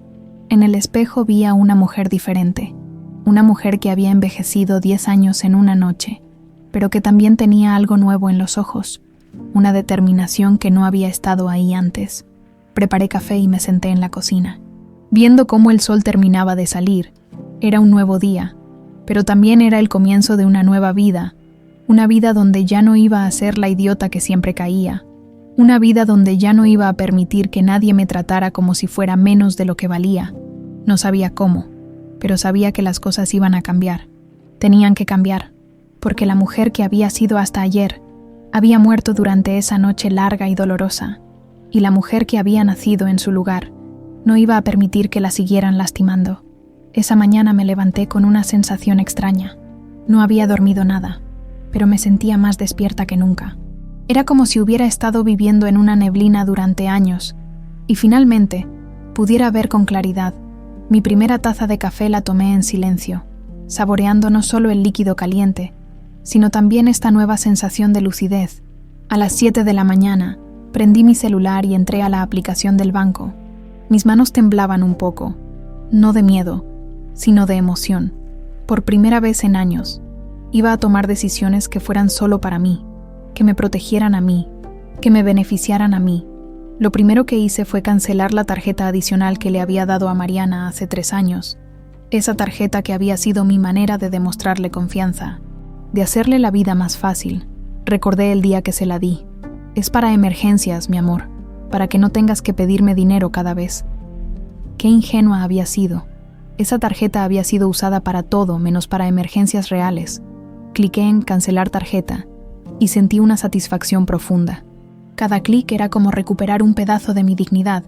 En el espejo vi a una mujer diferente. Una mujer que había envejecido 10 años en una noche, pero que también tenía algo nuevo en los ojos, una determinación que no había estado ahí antes. Preparé café y me senté en la cocina. Viendo cómo el sol terminaba de salir, era un nuevo día, pero también era el comienzo de una nueva vida, una vida donde ya no iba a ser la idiota que siempre caía, una vida donde ya no iba a permitir que nadie me tratara como si fuera menos de lo que valía. No sabía cómo, pero sabía que las cosas iban a cambiar. Tenían que cambiar, porque la mujer que había sido hasta ayer había muerto durante esa noche larga y dolorosa, y la mujer que había nacido en su lugar no iba a permitir que la siguieran lastimando. Esa mañana me levanté con una sensación extraña. No había dormido nada, pero me sentía más despierta que nunca. Era como si hubiera estado viviendo en una neblina durante años, y finalmente pudiera ver con claridad. Mi primera taza de café la tomé en silencio, saboreando no solo el líquido caliente, sino también esta nueva sensación de lucidez. A las 7 de la mañana, prendí mi celular y entré a la aplicación del banco. Mis manos temblaban un poco, no de miedo, sino de emoción. Por primera vez en años, iba a tomar decisiones que fueran solo para mí, que me protegieran a mí, que me beneficiaran a mí. Lo primero que hice fue cancelar la tarjeta adicional que le había dado a Mariana hace 3 años. Esa tarjeta que había sido mi manera de demostrarle confianza, de hacerle la vida más fácil. Recordé el día que se la di. Es para emergencias, mi amor, para que no tengas que pedirme dinero cada vez. Qué ingenua había sido. Esa tarjeta había sido usada para todo menos para emergencias reales. Cliqué en cancelar tarjeta y sentí una satisfacción profunda. Cada clic era como recuperar un pedazo de mi dignidad,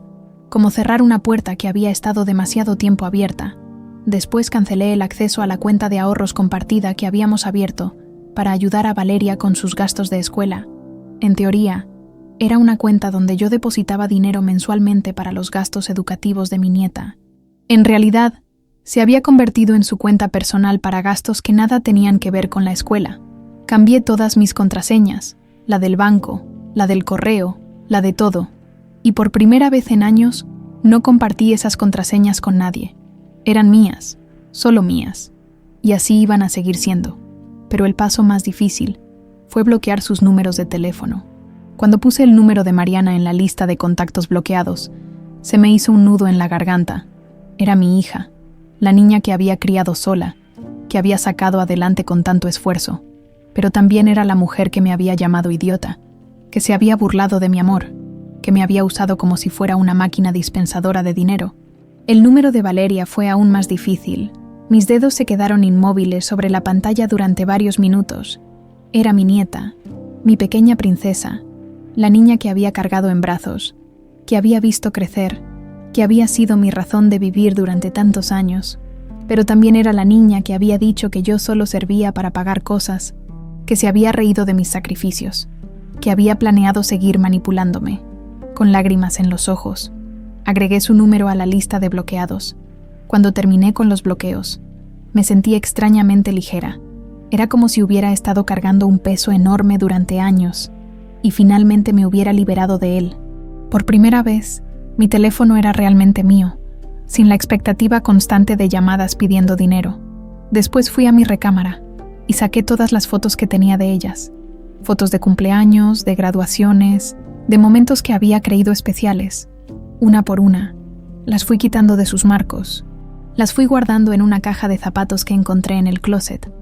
como cerrar una puerta que había estado demasiado tiempo abierta. Después cancelé el acceso a la cuenta de ahorros compartida que habíamos abierto para ayudar a Valeria con sus gastos de escuela. En teoría, era una cuenta donde yo depositaba dinero mensualmente para los gastos educativos de mi nieta. En realidad, se había convertido en su cuenta personal para gastos que nada tenían que ver con la escuela. Cambié todas mis contraseñas, la del banco, la del correo, la de todo, y por primera vez en años no compartí esas contraseñas con nadie. Eran mías, solo mías, y así iban a seguir siendo. Pero el paso más difícil fue bloquear sus números de teléfono. Cuando puse el número de Mariana en la lista de contactos bloqueados, se me hizo un nudo en la garganta. Era mi hija, la niña que había criado sola, que había sacado adelante con tanto esfuerzo, pero también era la mujer que me había llamado idiota, que se había burlado de mi amor, que me había usado como si fuera una máquina dispensadora de dinero. El número de Valeria fue aún más difícil. Mis dedos se quedaron inmóviles sobre la pantalla durante varios minutos. Era mi nieta, mi pequeña princesa, la niña que había cargado en brazos, que había visto crecer, que había sido mi razón de vivir durante tantos años. Pero también era la niña que había dicho que yo solo servía para pagar cosas, que se había reído de mis sacrificios, que había planeado seguir manipulándome. Con lágrimas en los ojos, agregué su número a la lista de bloqueados. Cuando terminé con los bloqueos, me sentí extrañamente ligera. Era como si hubiera estado cargando un peso enorme durante años y finalmente me hubiera liberado de él. Por primera vez, mi teléfono era realmente mío, sin la expectativa constante de llamadas pidiendo dinero. Después fui a mi recámara y saqué todas las fotos que tenía de ellas. Fotos de cumpleaños, de graduaciones, de momentos que había creído especiales. Una por una, las fui quitando de sus marcos. Las fui guardando en una caja de zapatos que encontré en el closet.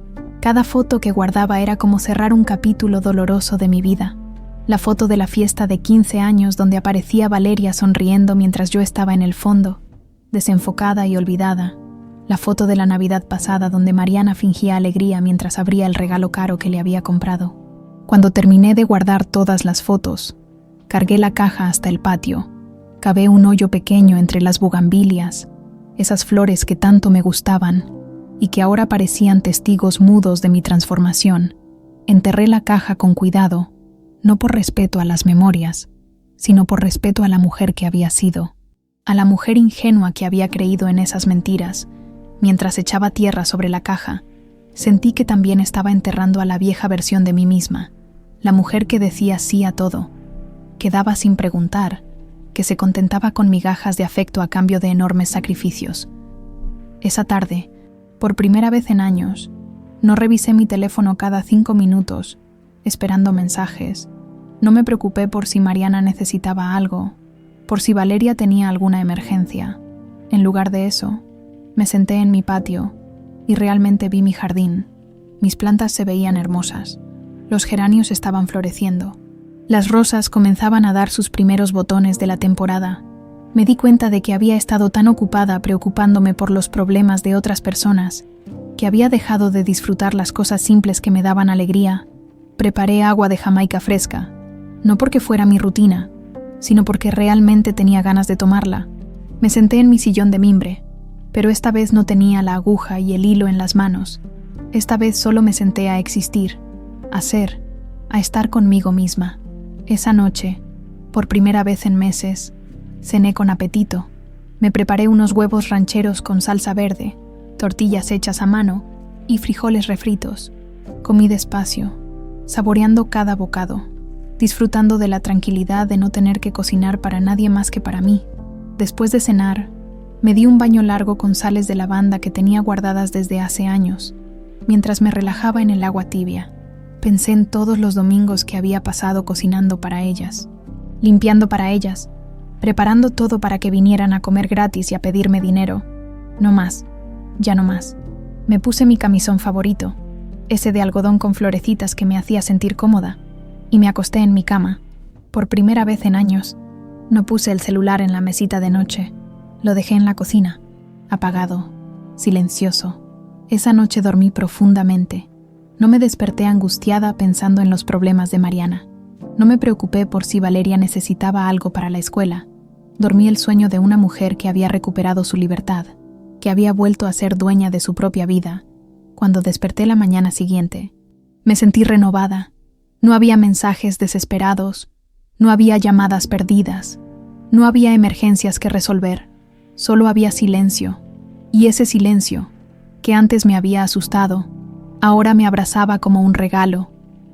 Cada foto que guardaba era como cerrar un capítulo doloroso de mi vida. La foto de la fiesta de 15 años donde aparecía Valeria sonriendo mientras yo estaba en el fondo, desenfocada y olvidada. La foto de la Navidad pasada donde Mariana fingía alegría mientras abría el regalo caro que le había comprado. Cuando terminé de guardar todas las fotos, cargué la caja hasta el patio. Cavé un hoyo pequeño entre las bugambilias, esas flores que tanto me gustaban y que ahora parecían testigos mudos de mi transformación. Enterré la caja con cuidado, no por respeto a las memorias, sino por respeto a la mujer que había sido, a la mujer ingenua que había creído en esas mentiras. Mientras echaba tierra sobre la caja, sentí que también estaba enterrando a la vieja versión de mí misma, la mujer que decía sí a todo, que daba sin preguntar, que se contentaba con migajas de afecto a cambio de enormes sacrificios. Esa tarde, por primera vez en años, no revisé mi teléfono cada 5 minutos, esperando mensajes. No me preocupé por si Mariana necesitaba algo, por si Valeria tenía alguna emergencia. En lugar de eso, me senté en mi patio y realmente vi mi jardín. Mis plantas se veían hermosas. Los geranios estaban floreciendo. Las rosas comenzaban a dar sus primeros botones de la temporada. Me di cuenta de que había estado tan ocupada preocupándome por los problemas de otras personas que había dejado de disfrutar las cosas simples que me daban alegría. Preparé agua de Jamaica fresca, no porque fuera mi rutina, sino porque realmente tenía ganas de tomarla. Me senté en mi sillón de mimbre, Pero esta vez no tenía la aguja y el hilo en las manos. Esta vez solo me senté a existir, a ser, a estar conmigo misma. Esa noche, por primera vez en meses, cené con apetito. Me preparé unos huevos rancheros con salsa verde, tortillas hechas a mano y frijoles refritos. Comí despacio, saboreando cada bocado, disfrutando de la tranquilidad de no tener que cocinar para nadie más que para mí. Después de cenar, me di un baño largo con sales de lavanda que tenía guardadas desde hace años. Mientras me relajaba en el agua tibia, pensé en todos los domingos que había pasado cocinando para ellas, limpiando para ellas, preparando todo para que vinieran a comer gratis y a pedirme dinero. No más, ya no más. Me puse mi camisón favorito, ese de algodón con florecitas que me hacía sentir cómoda, y me acosté en mi cama. Por primera vez en años, no puse el celular en la mesita de noche. Lo dejé en la cocina, apagado, silencioso. Esa noche dormí profundamente. No me desperté angustiada pensando en los problemas de Mariana. No me preocupé por si Valeria necesitaba algo para la escuela. Dormí el sueño de una mujer que había recuperado su libertad, que había vuelto a ser dueña de su propia vida. Cuando desperté la mañana siguiente, me sentí renovada. No había mensajes desesperados, no había llamadas perdidas, no había emergencias que resolver. Solo había silencio, y ese silencio, que antes me había asustado, ahora me abrazaba como un regalo.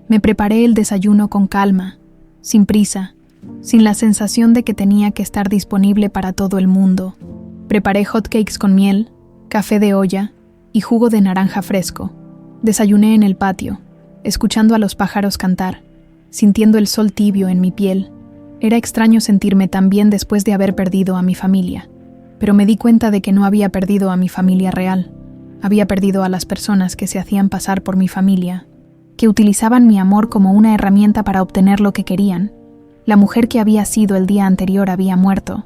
Me preparé el desayuno con calma, sin prisa, sin la sensación de que tenía que estar disponible para todo el mundo. Preparé hotcakes con miel, café de olla y jugo de naranja fresco. Desayuné en el patio, escuchando a los pájaros cantar, sintiendo el sol tibio en mi piel. Era extraño sentirme tan bien después de haber perdido a mi familia. Pero me di cuenta de que no había perdido a mi familia real. Había perdido a las personas que se hacían pasar por mi familia, que utilizaban mi amor como una herramienta para obtener lo que querían. La mujer que había sido el día anterior había muerto,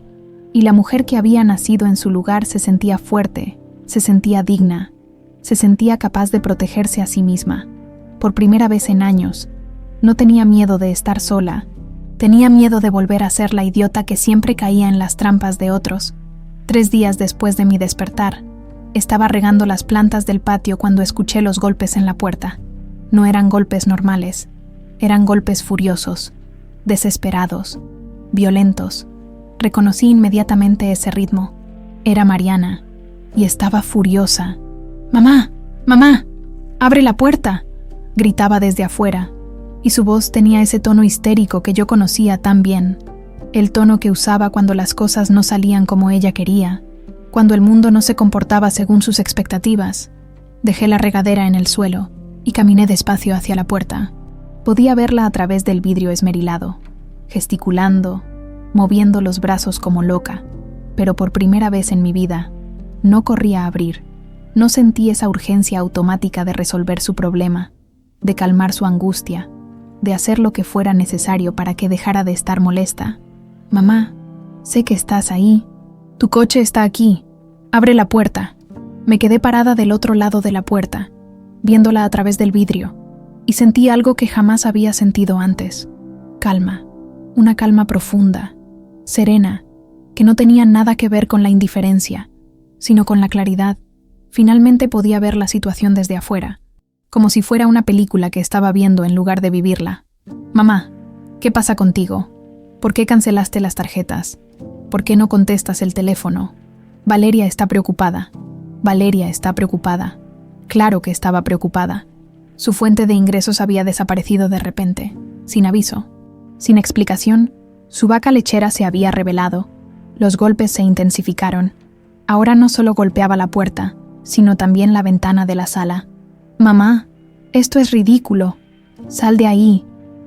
y la mujer que había nacido en su lugar se sentía fuerte, se sentía digna, se sentía capaz de protegerse a sí misma. Por primera vez en años, no tenía miedo de estar sola, tenía miedo de volver a ser la idiota que siempre caía en las trampas de otros. 3 días después de mi despertar, estaba regando las plantas del patio cuando escuché los golpes en la puerta. No eran golpes normales, eran golpes furiosos, desesperados, violentos. Reconocí inmediatamente ese ritmo. Era Mariana, y estaba furiosa. «¡Mamá! ¡Mamá! ¡Abre la puerta!», gritaba desde afuera, y su voz tenía ese tono histérico que yo conocía tan bien. El tono que usaba cuando las cosas no salían como ella quería, cuando el mundo no se comportaba según sus expectativas. Dejé la regadera en el suelo y caminé despacio hacia la puerta. Podía verla a través del vidrio esmerilado, gesticulando, moviendo los brazos como loca, pero por primera vez en mi vida, no corrí a abrir. No sentí esa urgencia automática de resolver su problema, de calmar su angustia, de hacer lo que fuera necesario para que dejara de estar molesta. «Mamá, sé que estás ahí. Tu coche está aquí. Abre la puerta». Me quedé parada del otro lado de la puerta, viéndola a través del vidrio, y sentí algo que jamás había sentido antes. Calma, una calma profunda, serena, que no tenía nada que ver con la indiferencia, sino con la claridad. Finalmente podía ver la situación desde afuera, como si fuera una película que estaba viendo en lugar de vivirla. «Mamá, ¿qué pasa contigo? ¿Por qué cancelaste las tarjetas? ¿Por qué no contestas el teléfono? Valeria está preocupada. Valeria está preocupada». Claro que estaba preocupada. Su fuente de ingresos había desaparecido de repente, sin aviso, sin explicación. Su vaca lechera se había rebelado. Los golpes se intensificaron. Ahora no solo golpeaba la puerta, sino también la ventana de la sala. «Mamá, esto es ridículo. Sal de ahí.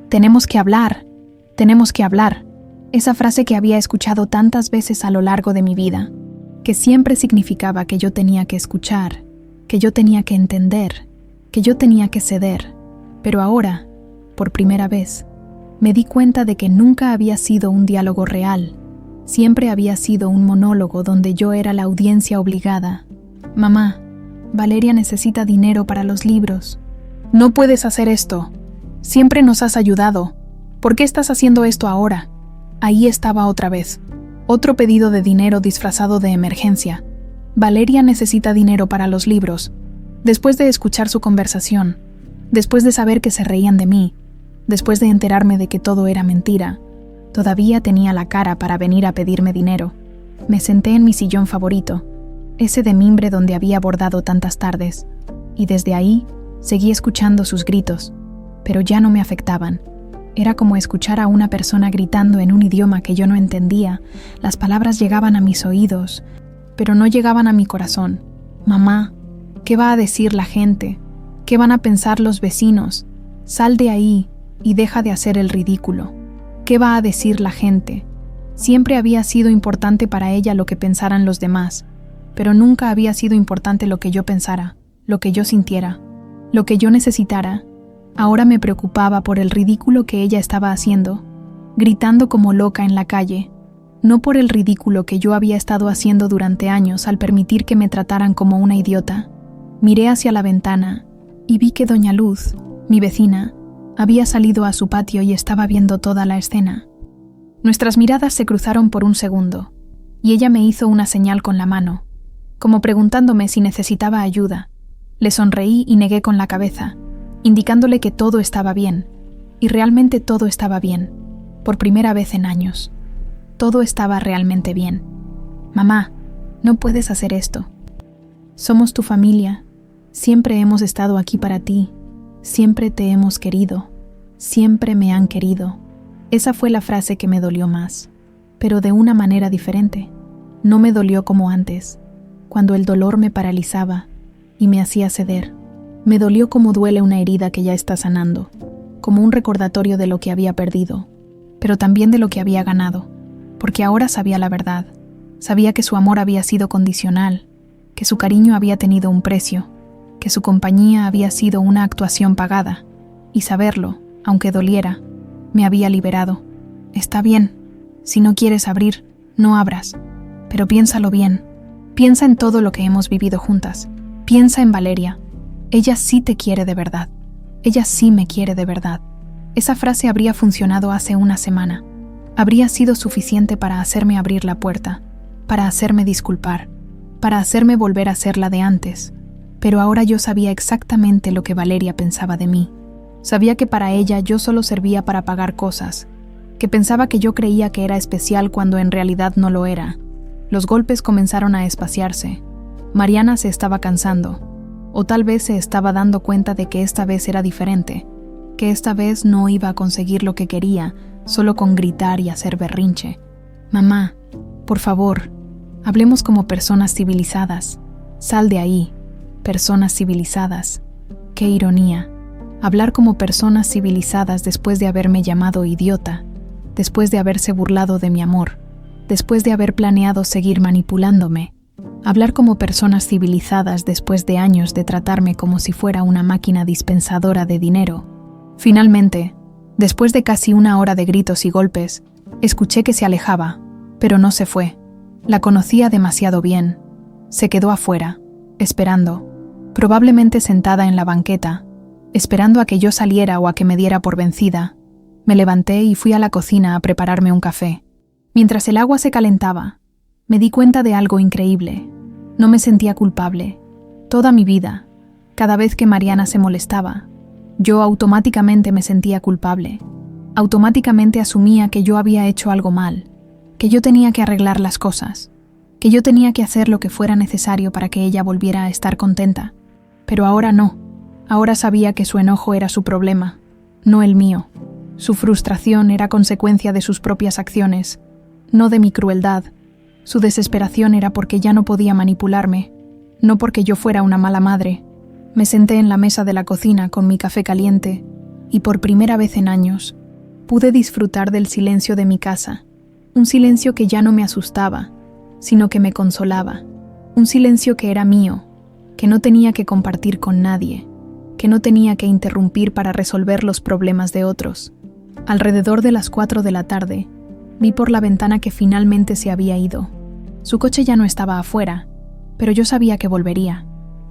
Tenemos que hablar. Tenemos que hablar». Esa frase que había escuchado tantas veces a lo largo de mi vida, que siempre significaba que yo tenía que escuchar, que yo tenía que entender, que yo tenía que ceder. Pero ahora, por primera vez, me di cuenta de que nunca había sido un diálogo real. Siempre había sido un monólogo donde yo era la audiencia obligada. «Mamá, Valeria necesita dinero para los libros». «No puedes hacer esto. Siempre nos has ayudado. ¿Por qué estás haciendo esto ahora?». Ahí estaba otra vez. Otro pedido de dinero disfrazado de emergencia. Valeria necesita dinero para los libros. Después de escuchar su conversación, después de saber que se reían de mí, después de enterarme de que todo era mentira, todavía tenía la cara para venir a pedirme dinero. Me senté en mi sillón favorito, ese de mimbre donde había bordado tantas tardes, y desde ahí seguí escuchando sus gritos, pero ya no me afectaban. Era como escuchar a una persona gritando en un idioma que yo no entendía. Las palabras llegaban a mis oídos, pero no llegaban a mi corazón. Mamá, ¿qué va a decir la gente? ¿Qué van a pensar los vecinos? Sal de ahí y deja de hacer el ridículo. ¿Qué va a decir la gente? Siempre había sido importante para ella lo que pensaran los demás, pero nunca había sido importante lo que yo pensara, lo que yo sintiera, lo que yo necesitara. Ahora me preocupaba por el ridículo que ella estaba haciendo, gritando como loca en la calle, no por el ridículo que yo había estado haciendo durante años al permitir que me trataran como una idiota. Miré hacia la ventana y vi que doña Luz, mi vecina, había salido a su patio y estaba viendo toda la escena. Nuestras miradas se cruzaron por un segundo, y ella me hizo una señal con la mano, como preguntándome si necesitaba ayuda. Le sonreí y negué con la cabeza, indicándole que todo estaba bien, y realmente todo estaba bien, por primera vez en años. Todo estaba realmente bien. Mamá, no puedes hacer esto. Somos tu familia, siempre hemos estado aquí para ti, siempre te hemos querido, siempre me han querido. Esa fue la frase que me dolió más, pero de una manera diferente. No me dolió como antes, cuando el dolor me paralizaba y me hacía ceder. Me dolió como duele una herida que ya está sanando, como un recordatorio de lo que había perdido, pero también de lo que había ganado, porque ahora sabía la verdad. Sabía que su amor había sido condicional, que su cariño había tenido un precio, que su compañía había sido una actuación pagada, y saberlo, aunque doliera, me había liberado. Está bien, si no quieres abrir, no abras, pero piénsalo bien. Piensa en todo lo que hemos vivido juntas. Piensa en Valeria. Ella sí te quiere de verdad. Ella sí me quiere de verdad. Esa frase habría funcionado hace una semana. Habría sido suficiente para hacerme abrir la puerta, para hacerme disculpar, para hacerme volver a ser la de antes. Pero ahora yo sabía exactamente lo que Valeria pensaba de mí. Sabía que para ella yo solo servía para pagar cosas, que pensaba que yo creía que era especial cuando en realidad no lo era. Los golpes comenzaron a espaciarse. Mariana se estaba cansando, o tal vez se estaba dando cuenta de que esta vez era diferente, que esta vez no iba a conseguir lo que quería solo con gritar y hacer berrinche. Mamá, por favor, hablemos como personas civilizadas. Sal de ahí, personas civilizadas. Qué ironía. Hablar como personas civilizadas después de haberme llamado idiota, después de haberse burlado de mi amor, después de haber planeado seguir manipulándome. Hablar como personas civilizadas después de años de tratarme como si fuera una máquina dispensadora de dinero. Finalmente, después de casi una hora de gritos y golpes, escuché que se alejaba, pero no se fue. La conocía demasiado bien. Se quedó afuera, esperando, probablemente sentada en la banqueta, esperando a que yo saliera o a que me diera por vencida. Me levanté y fui a la cocina a prepararme un café. Mientras el agua se calentaba, me di cuenta de algo increíble. No me sentía culpable. Toda mi vida, cada vez que Mariana se molestaba, yo automáticamente me sentía culpable. Automáticamente asumía que yo había hecho algo mal, que yo tenía que arreglar las cosas, que yo tenía que hacer lo que fuera necesario para que ella volviera a estar contenta. Pero ahora no. Ahora sabía que su enojo era su problema, no el mío. Su frustración era consecuencia de sus propias acciones, no de mi crueldad. Su desesperación era porque ya no podía manipularme, no porque yo fuera una mala madre. Me senté en la mesa de la cocina con mi café caliente y por primera vez en años pude disfrutar del silencio de mi casa, un silencio que ya no me asustaba, sino que me consolaba, un silencio que era mío, que no tenía que compartir con nadie, que no tenía que interrumpir para resolver los problemas de otros. Alrededor de las 4 de la tarde, vi por la ventana que finalmente se había ido. Su coche ya no estaba afuera, pero yo sabía que volvería.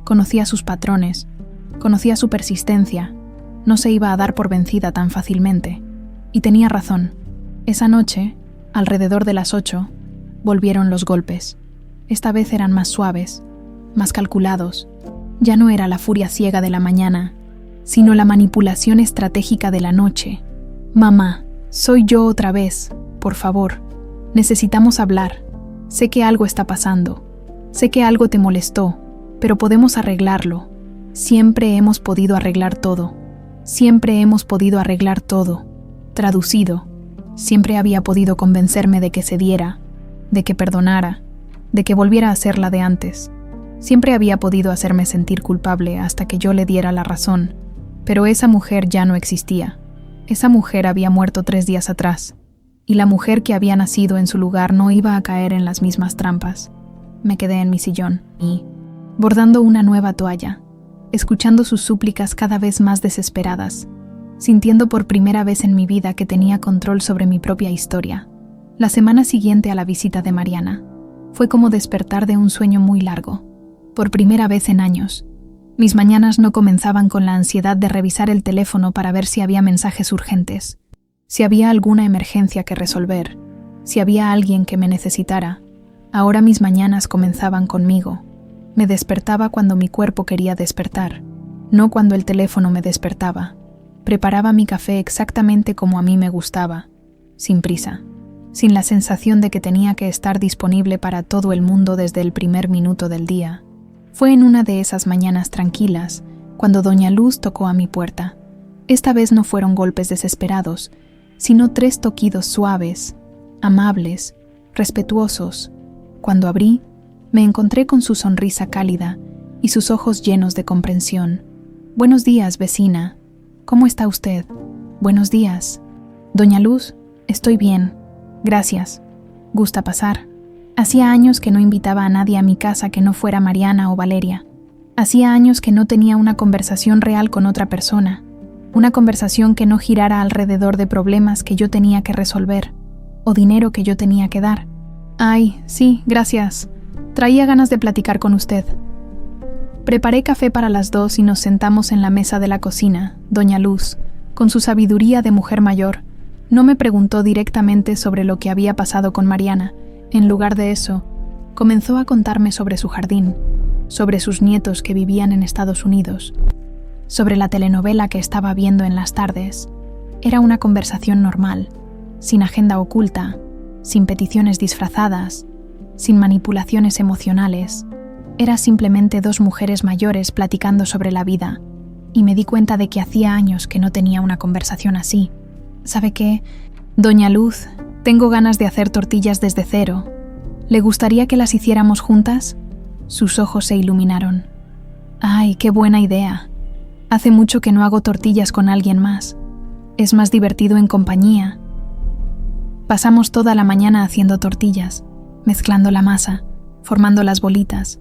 Conocía sus patrones, conocía su persistencia, no se iba a dar por vencida tan fácilmente. Y tenía razón. Esa noche, alrededor de las 8, volvieron los golpes. Esta vez eran más suaves, más calculados. Ya no era la furia ciega de la mañana, sino la manipulación estratégica de la noche. Mamá, soy yo otra vez. Por favor, necesitamos hablar. Sé que algo está pasando. Sé que algo te molestó, pero podemos arreglarlo. Siempre hemos podido arreglar todo. Siempre hemos podido arreglar todo. Traducido, siempre había podido convencerme de que cediera, de que perdonara, de que volviera a ser la de antes. Siempre había podido hacerme sentir culpable hasta que yo le diera la razón, pero esa mujer ya no existía. Esa mujer había muerto 3 días atrás, y la mujer que había nacido en su lugar no iba a caer en las mismas trampas. Me quedé en mi sillón y, bordando una nueva toalla, escuchando sus súplicas cada vez más desesperadas, sintiendo por primera vez en mi vida que tenía control sobre mi propia historia. La semana siguiente a la visita de Mariana fue como despertar de un sueño muy largo. Por primera vez en años, mis mañanas no comenzaban con la ansiedad de revisar el teléfono para ver si había mensajes urgentes, si había alguna emergencia que resolver, si había alguien que me necesitara. Ahora mis mañanas comenzaban conmigo. Me despertaba cuando mi cuerpo quería despertar, no cuando el teléfono me despertaba. Preparaba mi café exactamente como a mí me gustaba, sin prisa, sin la sensación de que tenía que estar disponible para todo el mundo desde el primer minuto del día. Fue en una de esas mañanas tranquilas cuando Doña Luz tocó a mi puerta. Esta vez no fueron golpes desesperados, sino 3 toquidos suaves, amables, respetuosos. Cuando abrí, me encontré con su sonrisa cálida y sus ojos llenos de comprensión. «Buenos días, vecina. ¿Cómo está usted?» «Buenos días. Doña Luz, estoy bien. Gracias. ¿Gusta pasar?» Hacía años que no invitaba a nadie a mi casa que no fuera Mariana o Valeria. Hacía años que no tenía una conversación real con otra persona. Una conversación que no girara alrededor de problemas que yo tenía que resolver o dinero que yo tenía que dar. «Ay, sí, gracias. Traía ganas de platicar con usted». Preparé café para las 2 y nos sentamos en la mesa de la cocina. Doña Luz, con su sabiduría de mujer mayor, no me preguntó directamente sobre lo que había pasado con Mariana. En lugar de eso, comenzó a contarme sobre su jardín, sobre sus nietos que vivían en Estados Unidos, sobre la telenovela que estaba viendo en las tardes. Era una conversación normal, sin agenda oculta, sin peticiones disfrazadas, sin manipulaciones emocionales. Era simplemente 2 mujeres mayores platicando sobre la vida, y me di cuenta de que hacía años que no tenía una conversación así. ¿Sabe qué? Doña Luz, tengo ganas de hacer tortillas desde cero. ¿Le gustaría que las hiciéramos juntas? Sus ojos se iluminaron. ¡Ay, qué buena idea! Hace mucho que no hago tortillas con alguien más. Es más divertido en compañía. Pasamos toda la mañana haciendo tortillas, mezclando la masa, formando las bolitas,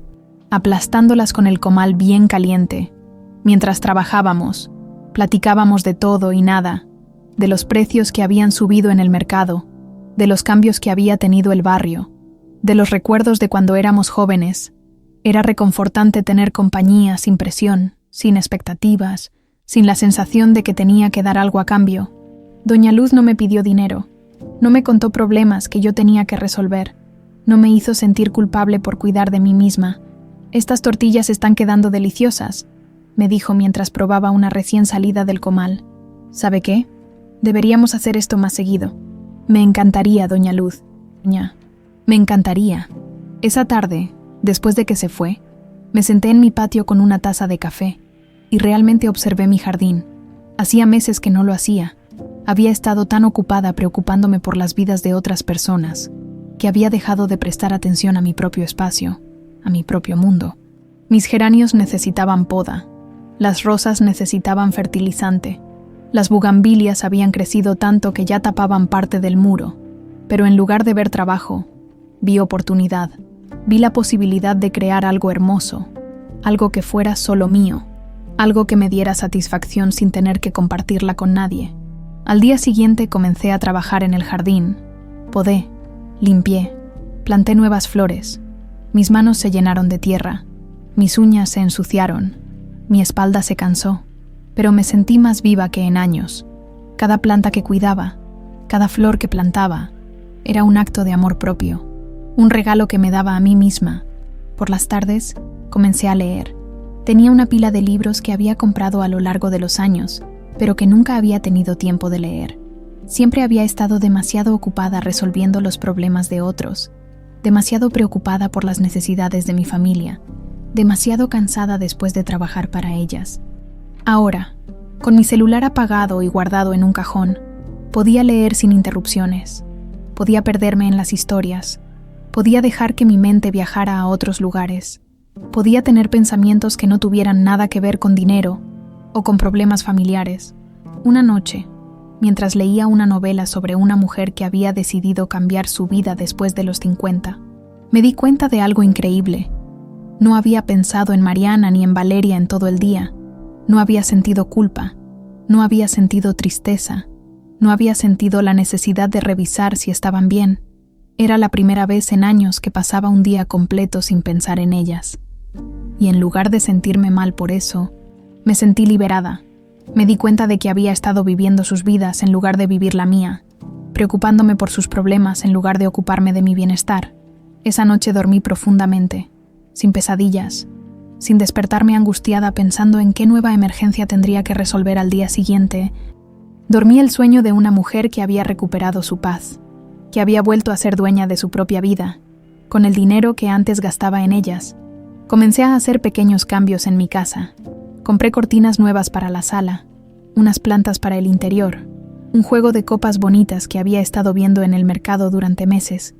aplastándolas con el comal bien caliente. Mientras trabajábamos, platicábamos de todo y nada, de los precios que habían subido en el mercado, de los cambios que había tenido el barrio, de los recuerdos de cuando éramos jóvenes. Era reconfortante tener compañía sin presión, sin expectativas, sin la sensación de que tenía que dar algo a cambio. Doña Luz no me pidió dinero, no me contó problemas que yo tenía que resolver, no me hizo sentir culpable por cuidar de mí misma. «Estas tortillas están quedando deliciosas», me dijo mientras probaba una recién salida del comal. «¿Sabe qué? Deberíamos hacer esto más seguido». «Me encantaría, Doña Luz. Me encantaría». Esa tarde, después de que se fue, me senté en mi patio con una taza de café y realmente observé mi jardín. Hacía meses que no lo hacía. Había estado tan ocupada preocupándome por las vidas de otras personas que había dejado de prestar atención a mi propio espacio, a mi propio mundo. Mis geranios necesitaban poda, las rosas necesitaban fertilizante, las bugambilias habían crecido tanto que ya tapaban parte del muro, pero en lugar de ver trabajo, vi oportunidad, vi la posibilidad de crear algo hermoso, algo que fuera solo mío, algo que me diera satisfacción sin tener que compartirla con nadie. Al día siguiente comencé a trabajar en el jardín, podé, limpié, planté nuevas flores. Mis manos se llenaron de tierra, mis uñas se ensuciaron, mi espalda se cansó, pero me sentí más viva que en años. Cada planta que cuidaba, cada flor que plantaba, era un acto de amor propio, un regalo que me daba a mí misma. Por las tardes, comencé a leer. Tenía una pila de libros que había comprado a lo largo de los años, pero que nunca había tenido tiempo de leer. Siempre había estado demasiado ocupada resolviendo los problemas de otros, demasiado preocupada por las necesidades de mi familia, demasiado cansada después de trabajar para ellas. Ahora, con mi celular apagado y guardado en un cajón, podía leer sin interrupciones, podía perderme en las historias, podía dejar que mi mente viajara a otros lugares, podía tener pensamientos que no tuvieran nada que ver con dinero o con problemas familiares. Una noche, mientras leía una novela sobre una mujer que había decidido cambiar su vida después de los 50, me di cuenta de algo increíble. No había pensado en Mariana ni en Valeria en todo el día. No había sentido culpa, no había sentido tristeza, no había sentido la necesidad de revisar si estaban bien. Era la primera vez en años que pasaba un día completo sin pensar en ellas. Y en lugar de sentirme mal por eso, me sentí liberada. Me di cuenta de que había estado viviendo sus vidas en lugar de vivir la mía, preocupándome por sus problemas en lugar de ocuparme de mi bienestar. Esa noche dormí profundamente, sin pesadillas, sin despertarme angustiada pensando en qué nueva emergencia tendría que resolver al día siguiente. Dormí el sueño de una mujer que había recuperado su paz, que había vuelto a ser dueña de su propia vida, con el dinero que antes gastaba en ellas. Comencé a hacer pequeños cambios en mi casa. Compré cortinas nuevas para la sala, unas plantas para el interior, un juego de copas bonitas que había estado viendo en el mercado durante meses,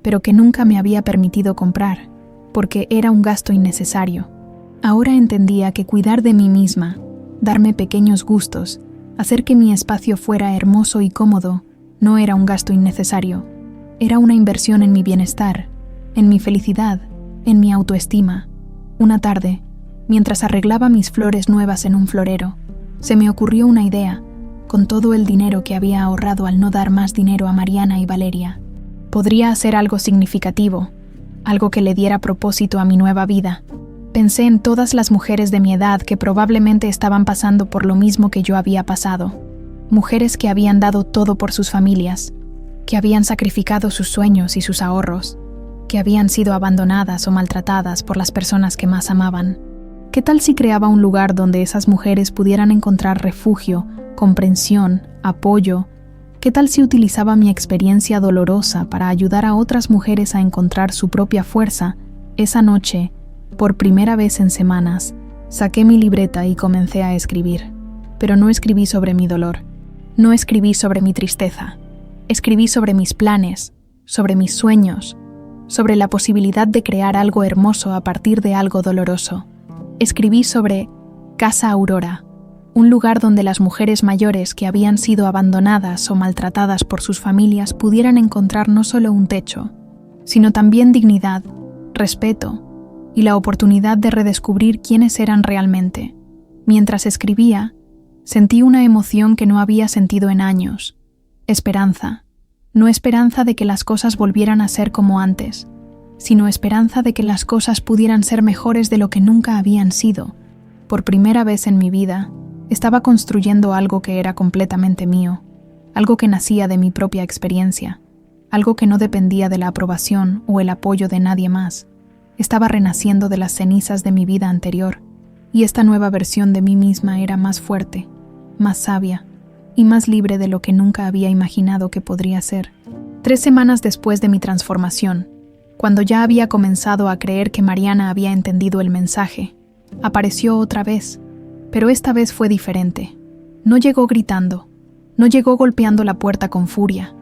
pero que nunca me había permitido comprar, porque era un gasto innecesario. Ahora entendía que cuidar de mí misma, darme pequeños gustos, hacer que mi espacio fuera hermoso y cómodo, no era un gasto innecesario. Era una inversión en mi bienestar, en mi felicidad, en mi autoestima. Una tarde, mientras arreglaba mis flores nuevas en un florero, se me ocurrió una idea, con todo el dinero que había ahorrado al no dar más dinero a Mariana y Valeria. Podría hacer algo significativo, algo que le diera propósito a mi nueva vida. Pensé en todas las mujeres de mi edad que probablemente estaban pasando por lo mismo que yo había pasado. Mujeres que habían dado todo por sus familias, que habían sacrificado sus sueños y sus ahorros, que habían sido abandonadas o maltratadas por las personas que más amaban. ¿Qué tal si creaba un lugar donde esas mujeres pudieran encontrar refugio, comprensión, apoyo? ¿Qué tal si utilizaba mi experiencia dolorosa para ayudar a otras mujeres a encontrar su propia fuerza? Esa noche, por primera vez en semanas, saqué mi libreta y comencé a escribir. Pero no escribí sobre mi dolor, no escribí sobre mi tristeza. Escribí sobre mis planes, sobre mis sueños, sobre la posibilidad de crear algo hermoso a partir de algo doloroso. Escribí sobre Casa Aurora, un lugar donde las mujeres mayores que habían sido abandonadas o maltratadas por sus familias pudieran encontrar no solo un techo, sino también dignidad, respeto y la oportunidad de redescubrir quiénes eran realmente. Mientras escribía, sentí una emoción que no había sentido en años. Esperanza. No esperanza de que las cosas volvieran a ser como antes, sino esperanza de que las cosas pudieran ser mejores de lo que nunca habían sido. Por primera vez en mi vida, estaba construyendo algo que era completamente mío, algo que nacía de mi propia experiencia, algo que no dependía de la aprobación o el apoyo de nadie más. Estaba renaciendo de las cenizas de mi vida anterior, y esta nueva versión de mí misma era más fuerte, más sabia y más libre de lo que nunca había imaginado que podría ser. 3 semanas después de mi transformación, cuando ya había comenzado a creer que Mariana había entendido el mensaje, apareció otra vez, pero esta vez fue diferente. No llegó gritando, no llegó golpeando la puerta con furia.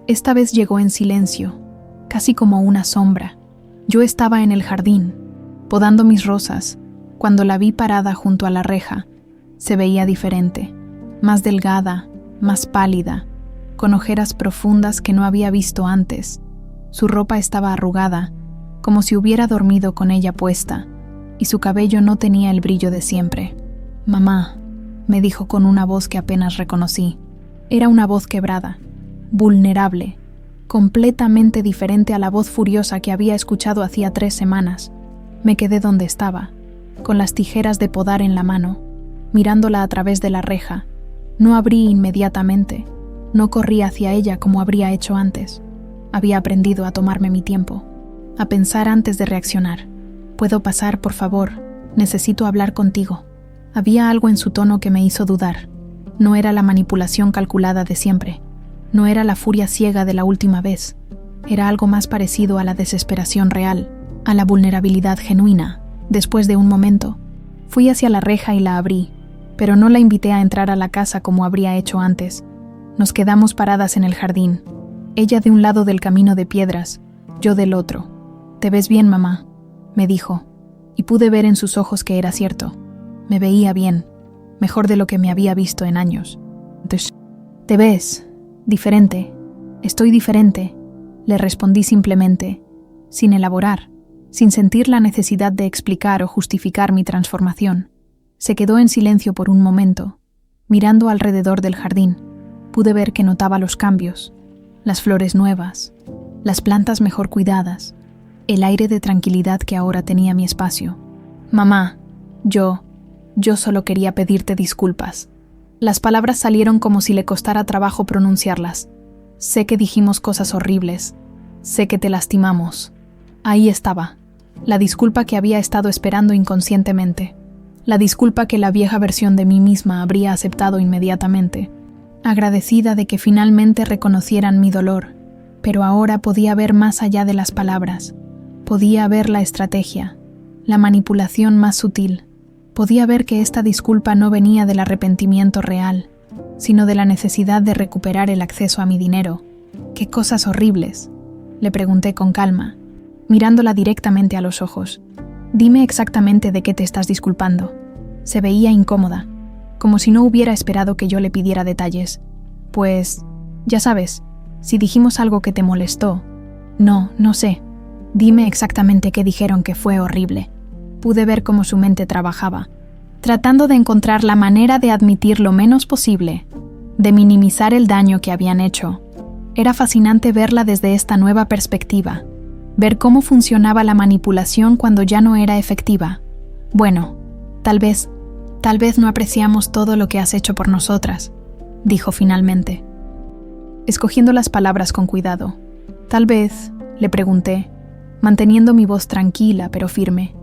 Esta vez llegó en silencio, casi como una sombra. Yo estaba en el jardín, podando mis rosas, cuando la vi parada junto a la reja. Se veía diferente, más delgada, más pálida, con ojeras profundas que no había visto antes. Su ropa estaba arrugada, como si hubiera dormido con ella puesta, y su cabello no tenía el brillo de siempre. «Mamá», me dijo con una voz que apenas reconocí. Era una voz quebrada, vulnerable, completamente diferente a la voz furiosa que había escuchado hacía 3 semanas. Me quedé donde estaba, con las tijeras de podar en la mano, mirándola a través de la reja. No abrí inmediatamente, no corrí hacia ella como habría hecho antes. Había aprendido a tomarme mi tiempo. a pensar antes de reaccionar. «¿Puedo pasar, por favor? Necesito hablar contigo». Había algo en su tono que me hizo dudar. No era la manipulación calculada de siempre. No era la furia ciega de la última vez. Era algo más parecido a la desesperación real, a la vulnerabilidad genuina. Después de un momento, fui hacia la reja y la abrí, pero no la invité a entrar a la casa como habría hecho antes. Nos quedamos paradas en el jardín, ella de un lado del camino de piedras, yo del otro. «¿Te ves bien, mamá?», me dijo, y pude ver en sus ojos que era cierto. Me veía bien, mejor de lo que me había visto en años. «¿Te ves? Diferente. Estoy diferente», le respondí simplemente, sin elaborar, sin sentir la necesidad de explicar o justificar mi transformación. Se quedó en silencio por un momento, mirando alrededor del jardín. Pude ver que notaba los cambios, las flores nuevas, las plantas mejor cuidadas, el aire de tranquilidad que ahora tenía mi espacio. «Mamá, yo solo quería pedirte disculpas». Las palabras salieron como si le costara trabajo pronunciarlas. «Sé que dijimos cosas horribles. Sé que te lastimamos». Ahí estaba, la disculpa que había estado esperando inconscientemente. La disculpa que la vieja versión de mí misma habría aceptado inmediatamente, agradecida de que finalmente reconocieran mi dolor. Pero ahora podía ver más allá de las palabras. Podía ver la estrategia, la manipulación más sutil. Podía ver que esta disculpa no venía del arrepentimiento real, sino de la necesidad de recuperar el acceso a mi dinero. «¿Qué cosas horribles?», le pregunté con calma, mirándola directamente a los ojos. «Dime exactamente de qué te estás disculpando». Se veía incómoda, como si no hubiera esperado que yo le pidiera detalles. «Pues, ya sabes, si dijimos algo que te molestó». «No sé. Dime exactamente qué dijeron que fue horrible». Pude ver cómo su mente trabajaba, tratando de encontrar la manera de admitir lo menos posible, de minimizar el daño que habían hecho. Era fascinante verla desde esta nueva perspectiva, ver cómo funcionaba la manipulación cuando ya no era efectiva. «Bueno, tal vez no apreciamos todo lo que has hecho por nosotras», dijo finalmente, escogiendo las palabras con cuidado. «Tal vez», le pregunté, manteniendo mi voz tranquila pero firme.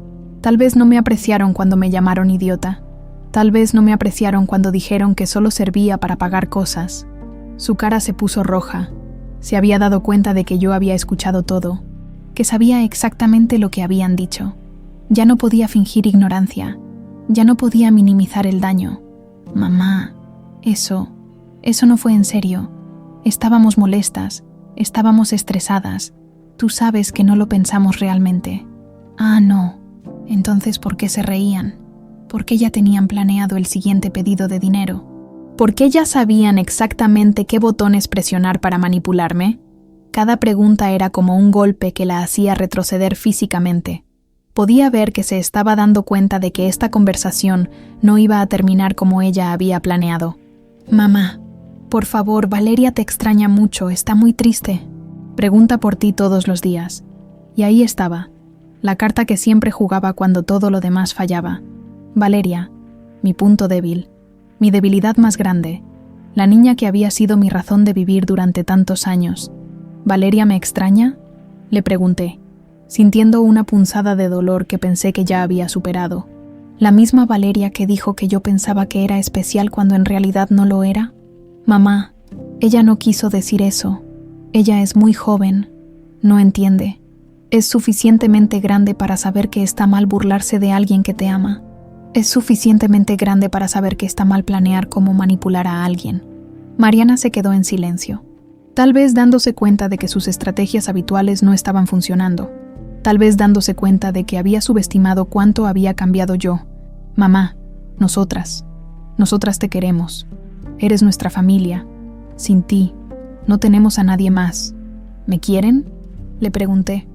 «Tal vez no me apreciaron cuando me llamaron idiota. Tal vez no me apreciaron cuando dijeron que solo servía para pagar cosas». Su cara se puso roja. Se había dado cuenta de que yo había escuchado todo, que sabía exactamente lo que habían dicho. Ya no podía fingir ignorancia. Ya no podía minimizar el daño. «Mamá, eso no fue en serio. Estábamos molestas, estábamos estresadas. Tú sabes que no lo pensamos realmente». «Ah, no. Entonces, ¿por qué se reían? ¿Por qué ya tenían planeado el siguiente pedido de dinero? ¿Por qué ya sabían exactamente qué botones presionar para manipularme?» Cada pregunta era como un golpe que la hacía retroceder físicamente. Podía ver que se estaba dando cuenta de que esta conversación no iba a terminar como ella había planeado. «Mamá, por favor, Valeria te extraña mucho, está muy triste. Pregunta por ti todos los días». Y ahí estaba, la carta que siempre jugaba cuando todo lo demás fallaba. Valeria, mi punto débil, mi debilidad más grande, la niña que había sido mi razón de vivir durante tantos años. «¿Valeria me extraña?», le pregunté, sintiendo una punzada de dolor que pensé que ya había superado. ¿La misma Valeria que dijo que yo pensaba que era especial cuando en realidad no lo era? «Mamá, ella no quiso decir eso. Ella es muy joven. No entiende. Es suficientemente grande para saber que está mal burlarse de alguien que te ama. Es suficientemente grande para saber que está mal planear cómo manipular a alguien». Mariana se quedó en silencio, tal vez dándose cuenta de que sus estrategias habituales no estaban funcionando, tal vez dándose cuenta de que había subestimado cuánto había cambiado yo. «Mamá, nosotras te queremos. Eres nuestra familia. Sin ti, no tenemos a nadie más. ¿Me quieren?», le pregunté,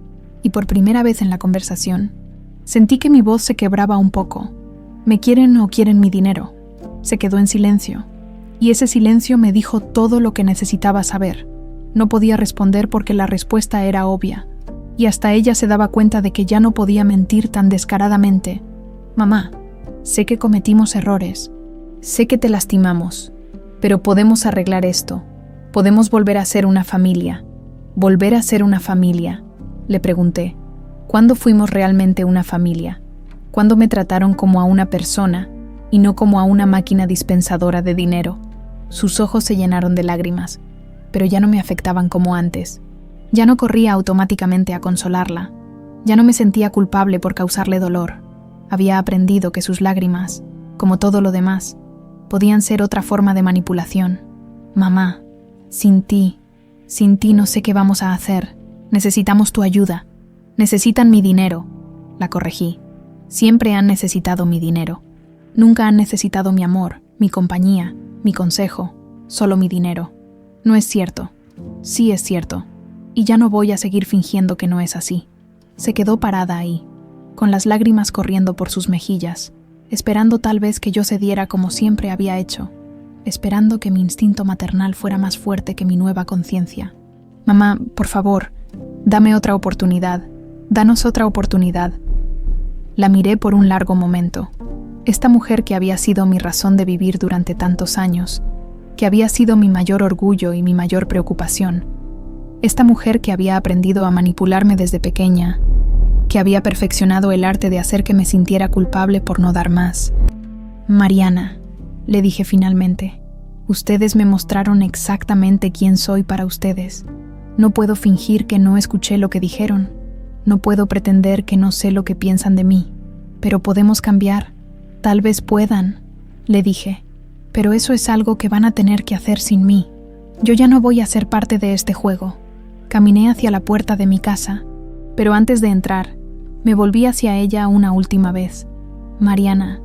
y por primera vez en la conversación, sentí que mi voz se quebraba un poco. «¿Me quieren o quieren mi dinero?». Se quedó en silencio, y ese silencio me dijo todo lo que necesitaba saber. No podía responder porque la respuesta era obvia, y hasta ella se daba cuenta de que ya no podía mentir tan descaradamente. «Mamá, sé que cometimos errores, sé que te lastimamos, pero podemos arreglar esto. Podemos volver a ser una familia». «¿Volver a ser una familia?», le pregunté, ¿Cuándo fuimos realmente una familia? ¿Cuándo me trataron como a una persona y no como a una máquina dispensadora de dinero? Sus ojos se llenaron de lágrimas, pero ya no me afectaban como antes. Ya no corría automáticamente a consolarla. Ya no me sentía culpable por causarle dolor. Había aprendido que sus lágrimas, como todo lo demás, podían ser otra forma de manipulación. Mamá, sin ti no sé qué vamos a hacer. Necesitamos tu ayuda. Necesitan mi dinero. La corregí. Siempre han necesitado mi dinero. Nunca han necesitado mi amor, mi compañía, mi consejo, solo mi dinero. No es cierto. Sí es cierto. Y ya no voy a seguir fingiendo que no es así. Se quedó parada ahí, con las lágrimas corriendo por sus mejillas, esperando tal vez que yo cediera como siempre había hecho, esperando que mi instinto maternal fuera más fuerte que mi nueva conciencia. Mamá, por favor, dame otra oportunidad. Danos otra oportunidad. La miré por un largo momento. Esta mujer que había sido mi razón de vivir durante tantos años, que había sido mi mayor orgullo y mi mayor preocupación. Esta mujer que había aprendido a manipularme desde pequeña, que había perfeccionado el arte de hacer que me sintiera culpable por no dar más. Mariana, le dije finalmente, ustedes me mostraron exactamente quién soy para ustedes. No puedo fingir que no escuché lo que dijeron. No puedo pretender que no sé lo que piensan de mí, pero podemos cambiar. Tal vez puedan, le dije, pero eso es algo que van a tener que hacer sin mí. Yo ya no voy a ser parte de este juego. Caminé hacia la puerta de mi casa, pero antes de entrar, me volví hacia ella una última vez. Mariana,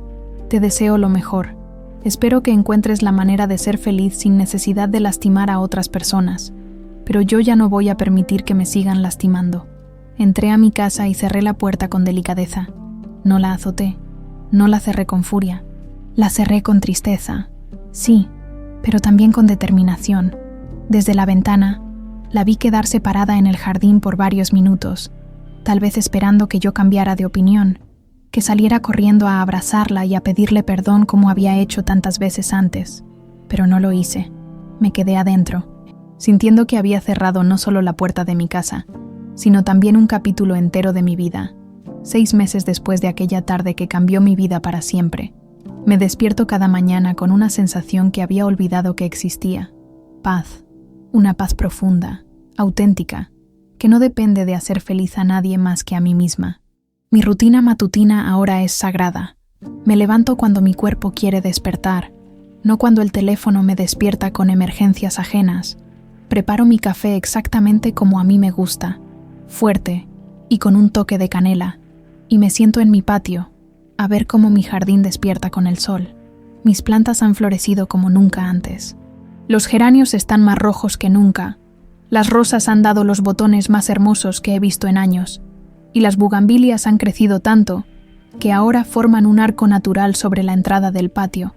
te deseo lo mejor. Espero que encuentres la manera de ser feliz sin necesidad de lastimar a otras personas, pero yo ya no voy a permitir que me sigan lastimando. Entré a mi casa y cerré la puerta con delicadeza. No la azoté, no la cerré con furia. La cerré con tristeza, sí, pero también con determinación. Desde la ventana, la vi quedarse parada en el jardín por varios minutos, tal vez esperando que yo cambiara de opinión, que saliera corriendo a abrazarla y a pedirle perdón como había hecho tantas veces antes. Pero no lo hice. Me quedé adentro, sintiendo que había cerrado no solo la puerta de mi casa, sino también un capítulo entero de mi vida. 6 meses después de aquella tarde que cambió mi vida para siempre, me despierto cada mañana con una sensación que había olvidado que existía. Paz. Una paz profunda, auténtica, que no depende de hacer feliz a nadie más que a mí misma. Mi rutina matutina ahora es sagrada. Me levanto cuando mi cuerpo quiere despertar, no cuando el teléfono me despierta con emergencias ajenas. Preparo mi café exactamente como a mí me gusta, fuerte y con un toque de canela, y me siento en mi patio, a ver cómo mi jardín despierta con el sol. Mis plantas han florecido como nunca antes. Los geranios están más rojos que nunca. Las rosas han dado los botones más hermosos que he visto en años, y las bugambilias han crecido tanto que ahora forman un arco natural sobre la entrada del patio.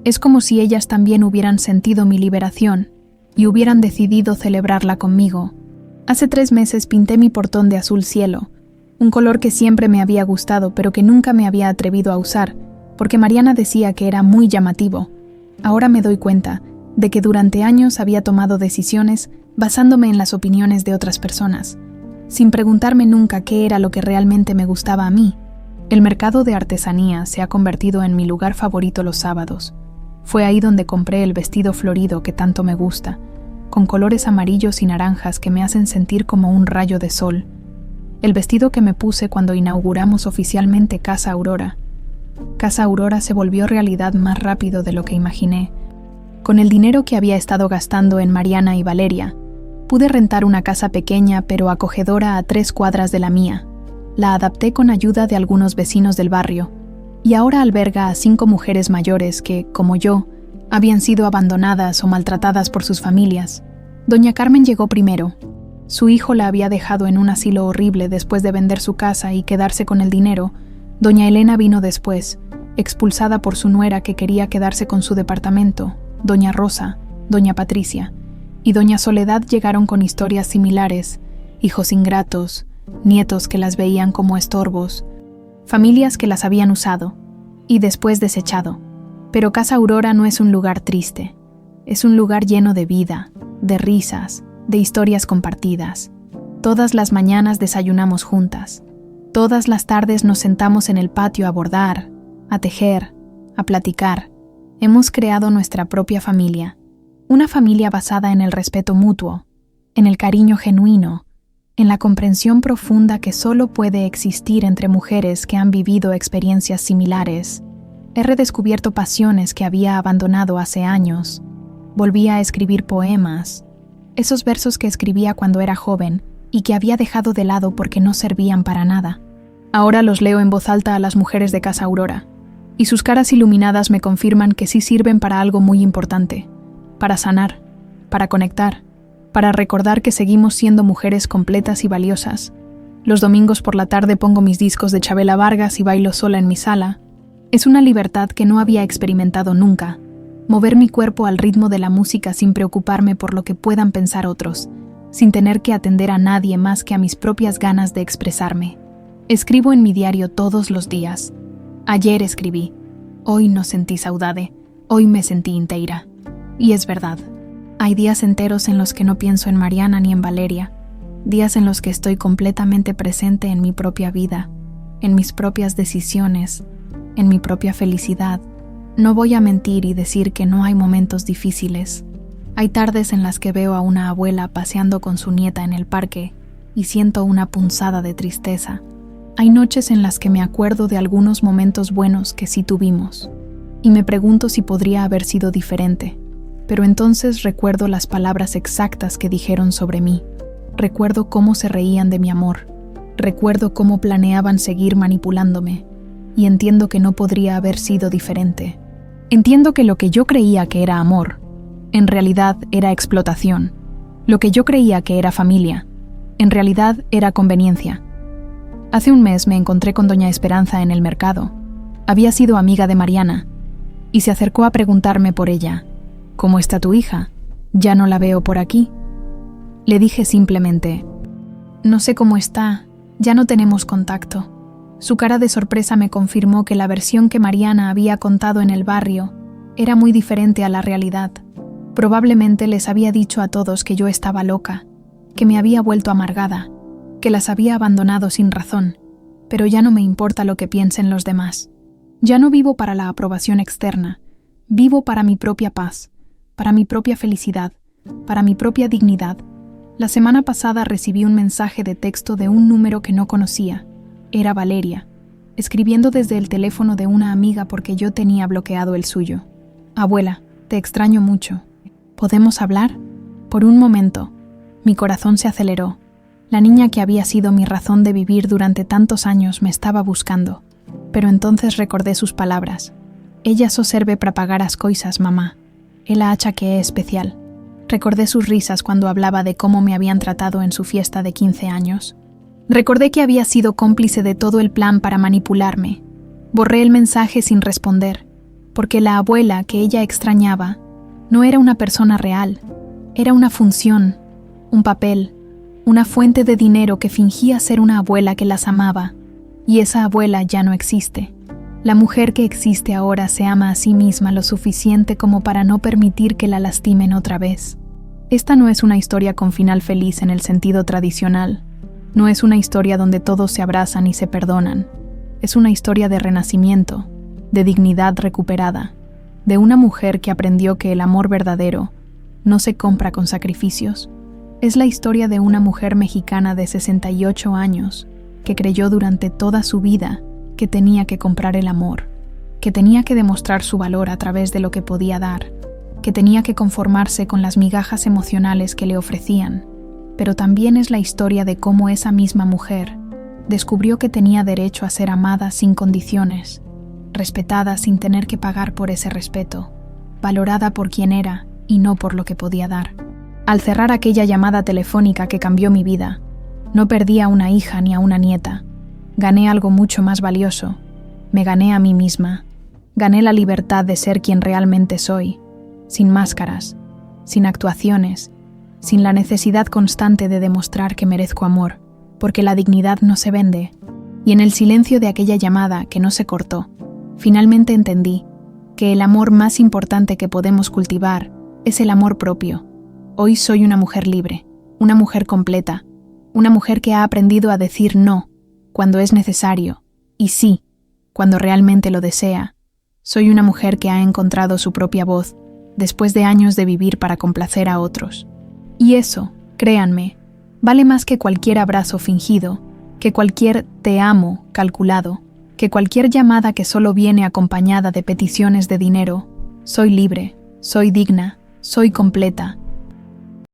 Es como si ellas también hubieran sentido mi liberación y hubieran decidido celebrarla conmigo. Hace 3 meses pinté mi portón de azul cielo, un color que siempre me había gustado pero que nunca me había atrevido a usar, porque Mariana decía que era muy llamativo. Ahora me doy cuenta de que durante años había tomado decisiones basándome en las opiniones de otras personas, sin preguntarme nunca qué era lo que realmente me gustaba a mí. El mercado de artesanía se ha convertido en mi lugar favorito los sábados. Fue ahí donde compré el vestido florido que tanto me gusta, con colores amarillos y naranjas que me hacen sentir como un rayo de sol. El vestido que me puse cuando inauguramos oficialmente Casa Aurora. Casa Aurora se volvió realidad más rápido de lo que imaginé. Con el dinero que había estado gastando en Mariana y Valeria, pude rentar una casa pequeña pero acogedora a 3 cuadras de la mía. La adapté con ayuda de algunos vecinos del barrio, y ahora alberga a 5 mujeres mayores que, como yo, habían sido abandonadas o maltratadas por sus familias. Doña Carmen llegó primero. Su hijo la había dejado en un asilo horrible después de vender su casa y quedarse con el dinero. Doña Elena vino después, expulsada por su nuera que quería quedarse con su departamento. Doña Rosa, Doña Patricia y Doña Soledad llegaron con historias similares, hijos ingratos, nietos que las veían como estorbos, familias que las habían usado y después desechado. Pero Casa Aurora no es un lugar triste, es un lugar lleno de vida, de risas, de historias compartidas. Todas las mañanas desayunamos juntas. Todas las tardes nos sentamos en el patio a bordar, a tejer, a platicar. Hemos creado nuestra propia familia, una familia basada en el respeto mutuo, en el cariño genuino, en la comprensión profunda que solo puede existir entre mujeres que han vivido experiencias similares. He redescubierto pasiones que había abandonado hace años. Volví a escribir poemas, esos versos que escribía cuando era joven y que había dejado de lado porque no servían para nada. Ahora los leo en voz alta a las mujeres de Casa Aurora, y sus caras iluminadas me confirman que sí sirven para algo muy importante, para sanar, para conectar, para recordar que seguimos siendo mujeres completas y valiosas. Los domingos por la tarde pongo mis discos de Chabela Vargas y bailo sola en mi sala. Es una libertad que no había experimentado nunca, mover mi cuerpo al ritmo de la música sin preocuparme por lo que puedan pensar otros, sin tener que atender a nadie más que a mis propias ganas de expresarme. Escribo en mi diario todos los días. Ayer escribí, hoy no sentí saudade, hoy me sentí inteira. Y es verdad. Hay días enteros en los que no pienso en Mariana ni en Valeria, días en los que estoy completamente presente en mi propia vida, en mis propias decisiones, en mi propia felicidad. No voy a mentir y decir que no hay momentos difíciles. Hay tardes en las que veo a una abuela paseando con su nieta en el parque y siento una punzada de tristeza. Hay noches en las que me acuerdo de algunos momentos buenos que sí tuvimos y me pregunto si podría haber sido diferente. Pero entonces recuerdo las palabras exactas que dijeron sobre mí. Recuerdo cómo se reían de mi amor. Recuerdo cómo planeaban seguir manipulándome. Y entiendo que no podría haber sido diferente. Entiendo que lo que yo creía que era amor, en realidad era explotación. Lo que yo creía que era familia, en realidad era conveniencia. Hace un mes me encontré con doña Esperanza en el mercado. Había sido amiga de Mariana y se acercó a preguntarme por ella. ¿Cómo está tu hija? Ya no la veo por aquí. Le dije simplemente, no sé cómo está, ya no tenemos contacto. Su cara de sorpresa me confirmó que la versión que Mariana había contado en el barrio era muy diferente a la realidad. Probablemente les había dicho a todos que yo estaba loca, que me había vuelto amargada, que las había abandonado sin razón, pero ya no me importa lo que piensen los demás. Ya no vivo para la aprobación externa, vivo para mi propia paz, para mi propia felicidad, para mi propia dignidad. La semana pasada recibí un mensaje de texto de un número que no conocía. Era Valeria, escribiendo desde el teléfono de una amiga porque yo tenía bloqueado el suyo. Abuela, te extraño mucho. ¿Podemos hablar? Por un momento, mi corazón se aceleró. La niña que había sido mi razón de vivir durante tantos años me estaba buscando. Pero entonces recordé sus palabras. Ella só serve para pagar as coisas, mamá. Ela acha que es especial. Recordé sus risas cuando hablaba de cómo me habían tratado en su fiesta de 15 años. Recordé que había sido cómplice de todo el plan para manipularme. Borré el mensaje sin responder, porque la abuela que ella extrañaba no era una persona real, era una función, un papel, una fuente de dinero que fingía ser una abuela que las amaba, y esa abuela ya no existe. La mujer que existe ahora se ama a sí misma lo suficiente como para no permitir que la lastimen otra vez. Esta no es una historia con final feliz en el sentido tradicional. No es una historia donde todos se abrazan y se perdonan. Es una historia de renacimiento, de dignidad recuperada, de una mujer que aprendió que el amor verdadero no se compra con sacrificios. Es la historia de una mujer mexicana de 68 años que creyó durante toda su vida que tenía que comprar el amor, que tenía que demostrar su valor a través de lo que podía dar, que tenía que conformarse con las migajas emocionales que le ofrecían. Pero también es la historia de cómo esa misma mujer descubrió que tenía derecho a ser amada sin condiciones, respetada sin tener que pagar por ese respeto, valorada por quien era y no por lo que podía dar. Al cerrar aquella llamada telefónica que cambió mi vida, no perdí a una hija ni a una nieta. Gané algo mucho más valioso. Me gané a mí misma. Gané la libertad de ser quien realmente soy, sin máscaras, sin actuaciones, sin la necesidad constante de demostrar que merezco amor, porque la dignidad no se vende. Y en el silencio de aquella llamada que no se cortó, finalmente entendí que el amor más importante que podemos cultivar es el amor propio. Hoy soy una mujer libre, una mujer completa, una mujer que ha aprendido a decir no, cuando es necesario, y sí, cuando realmente lo desea. Soy una mujer que ha encontrado su propia voz después de años de vivir para complacer a otros. Y eso, créanme, vale más que cualquier abrazo fingido, que cualquier te amo calculado, que cualquier llamada que solo viene acompañada de peticiones de dinero. Soy libre, soy digna, soy completa,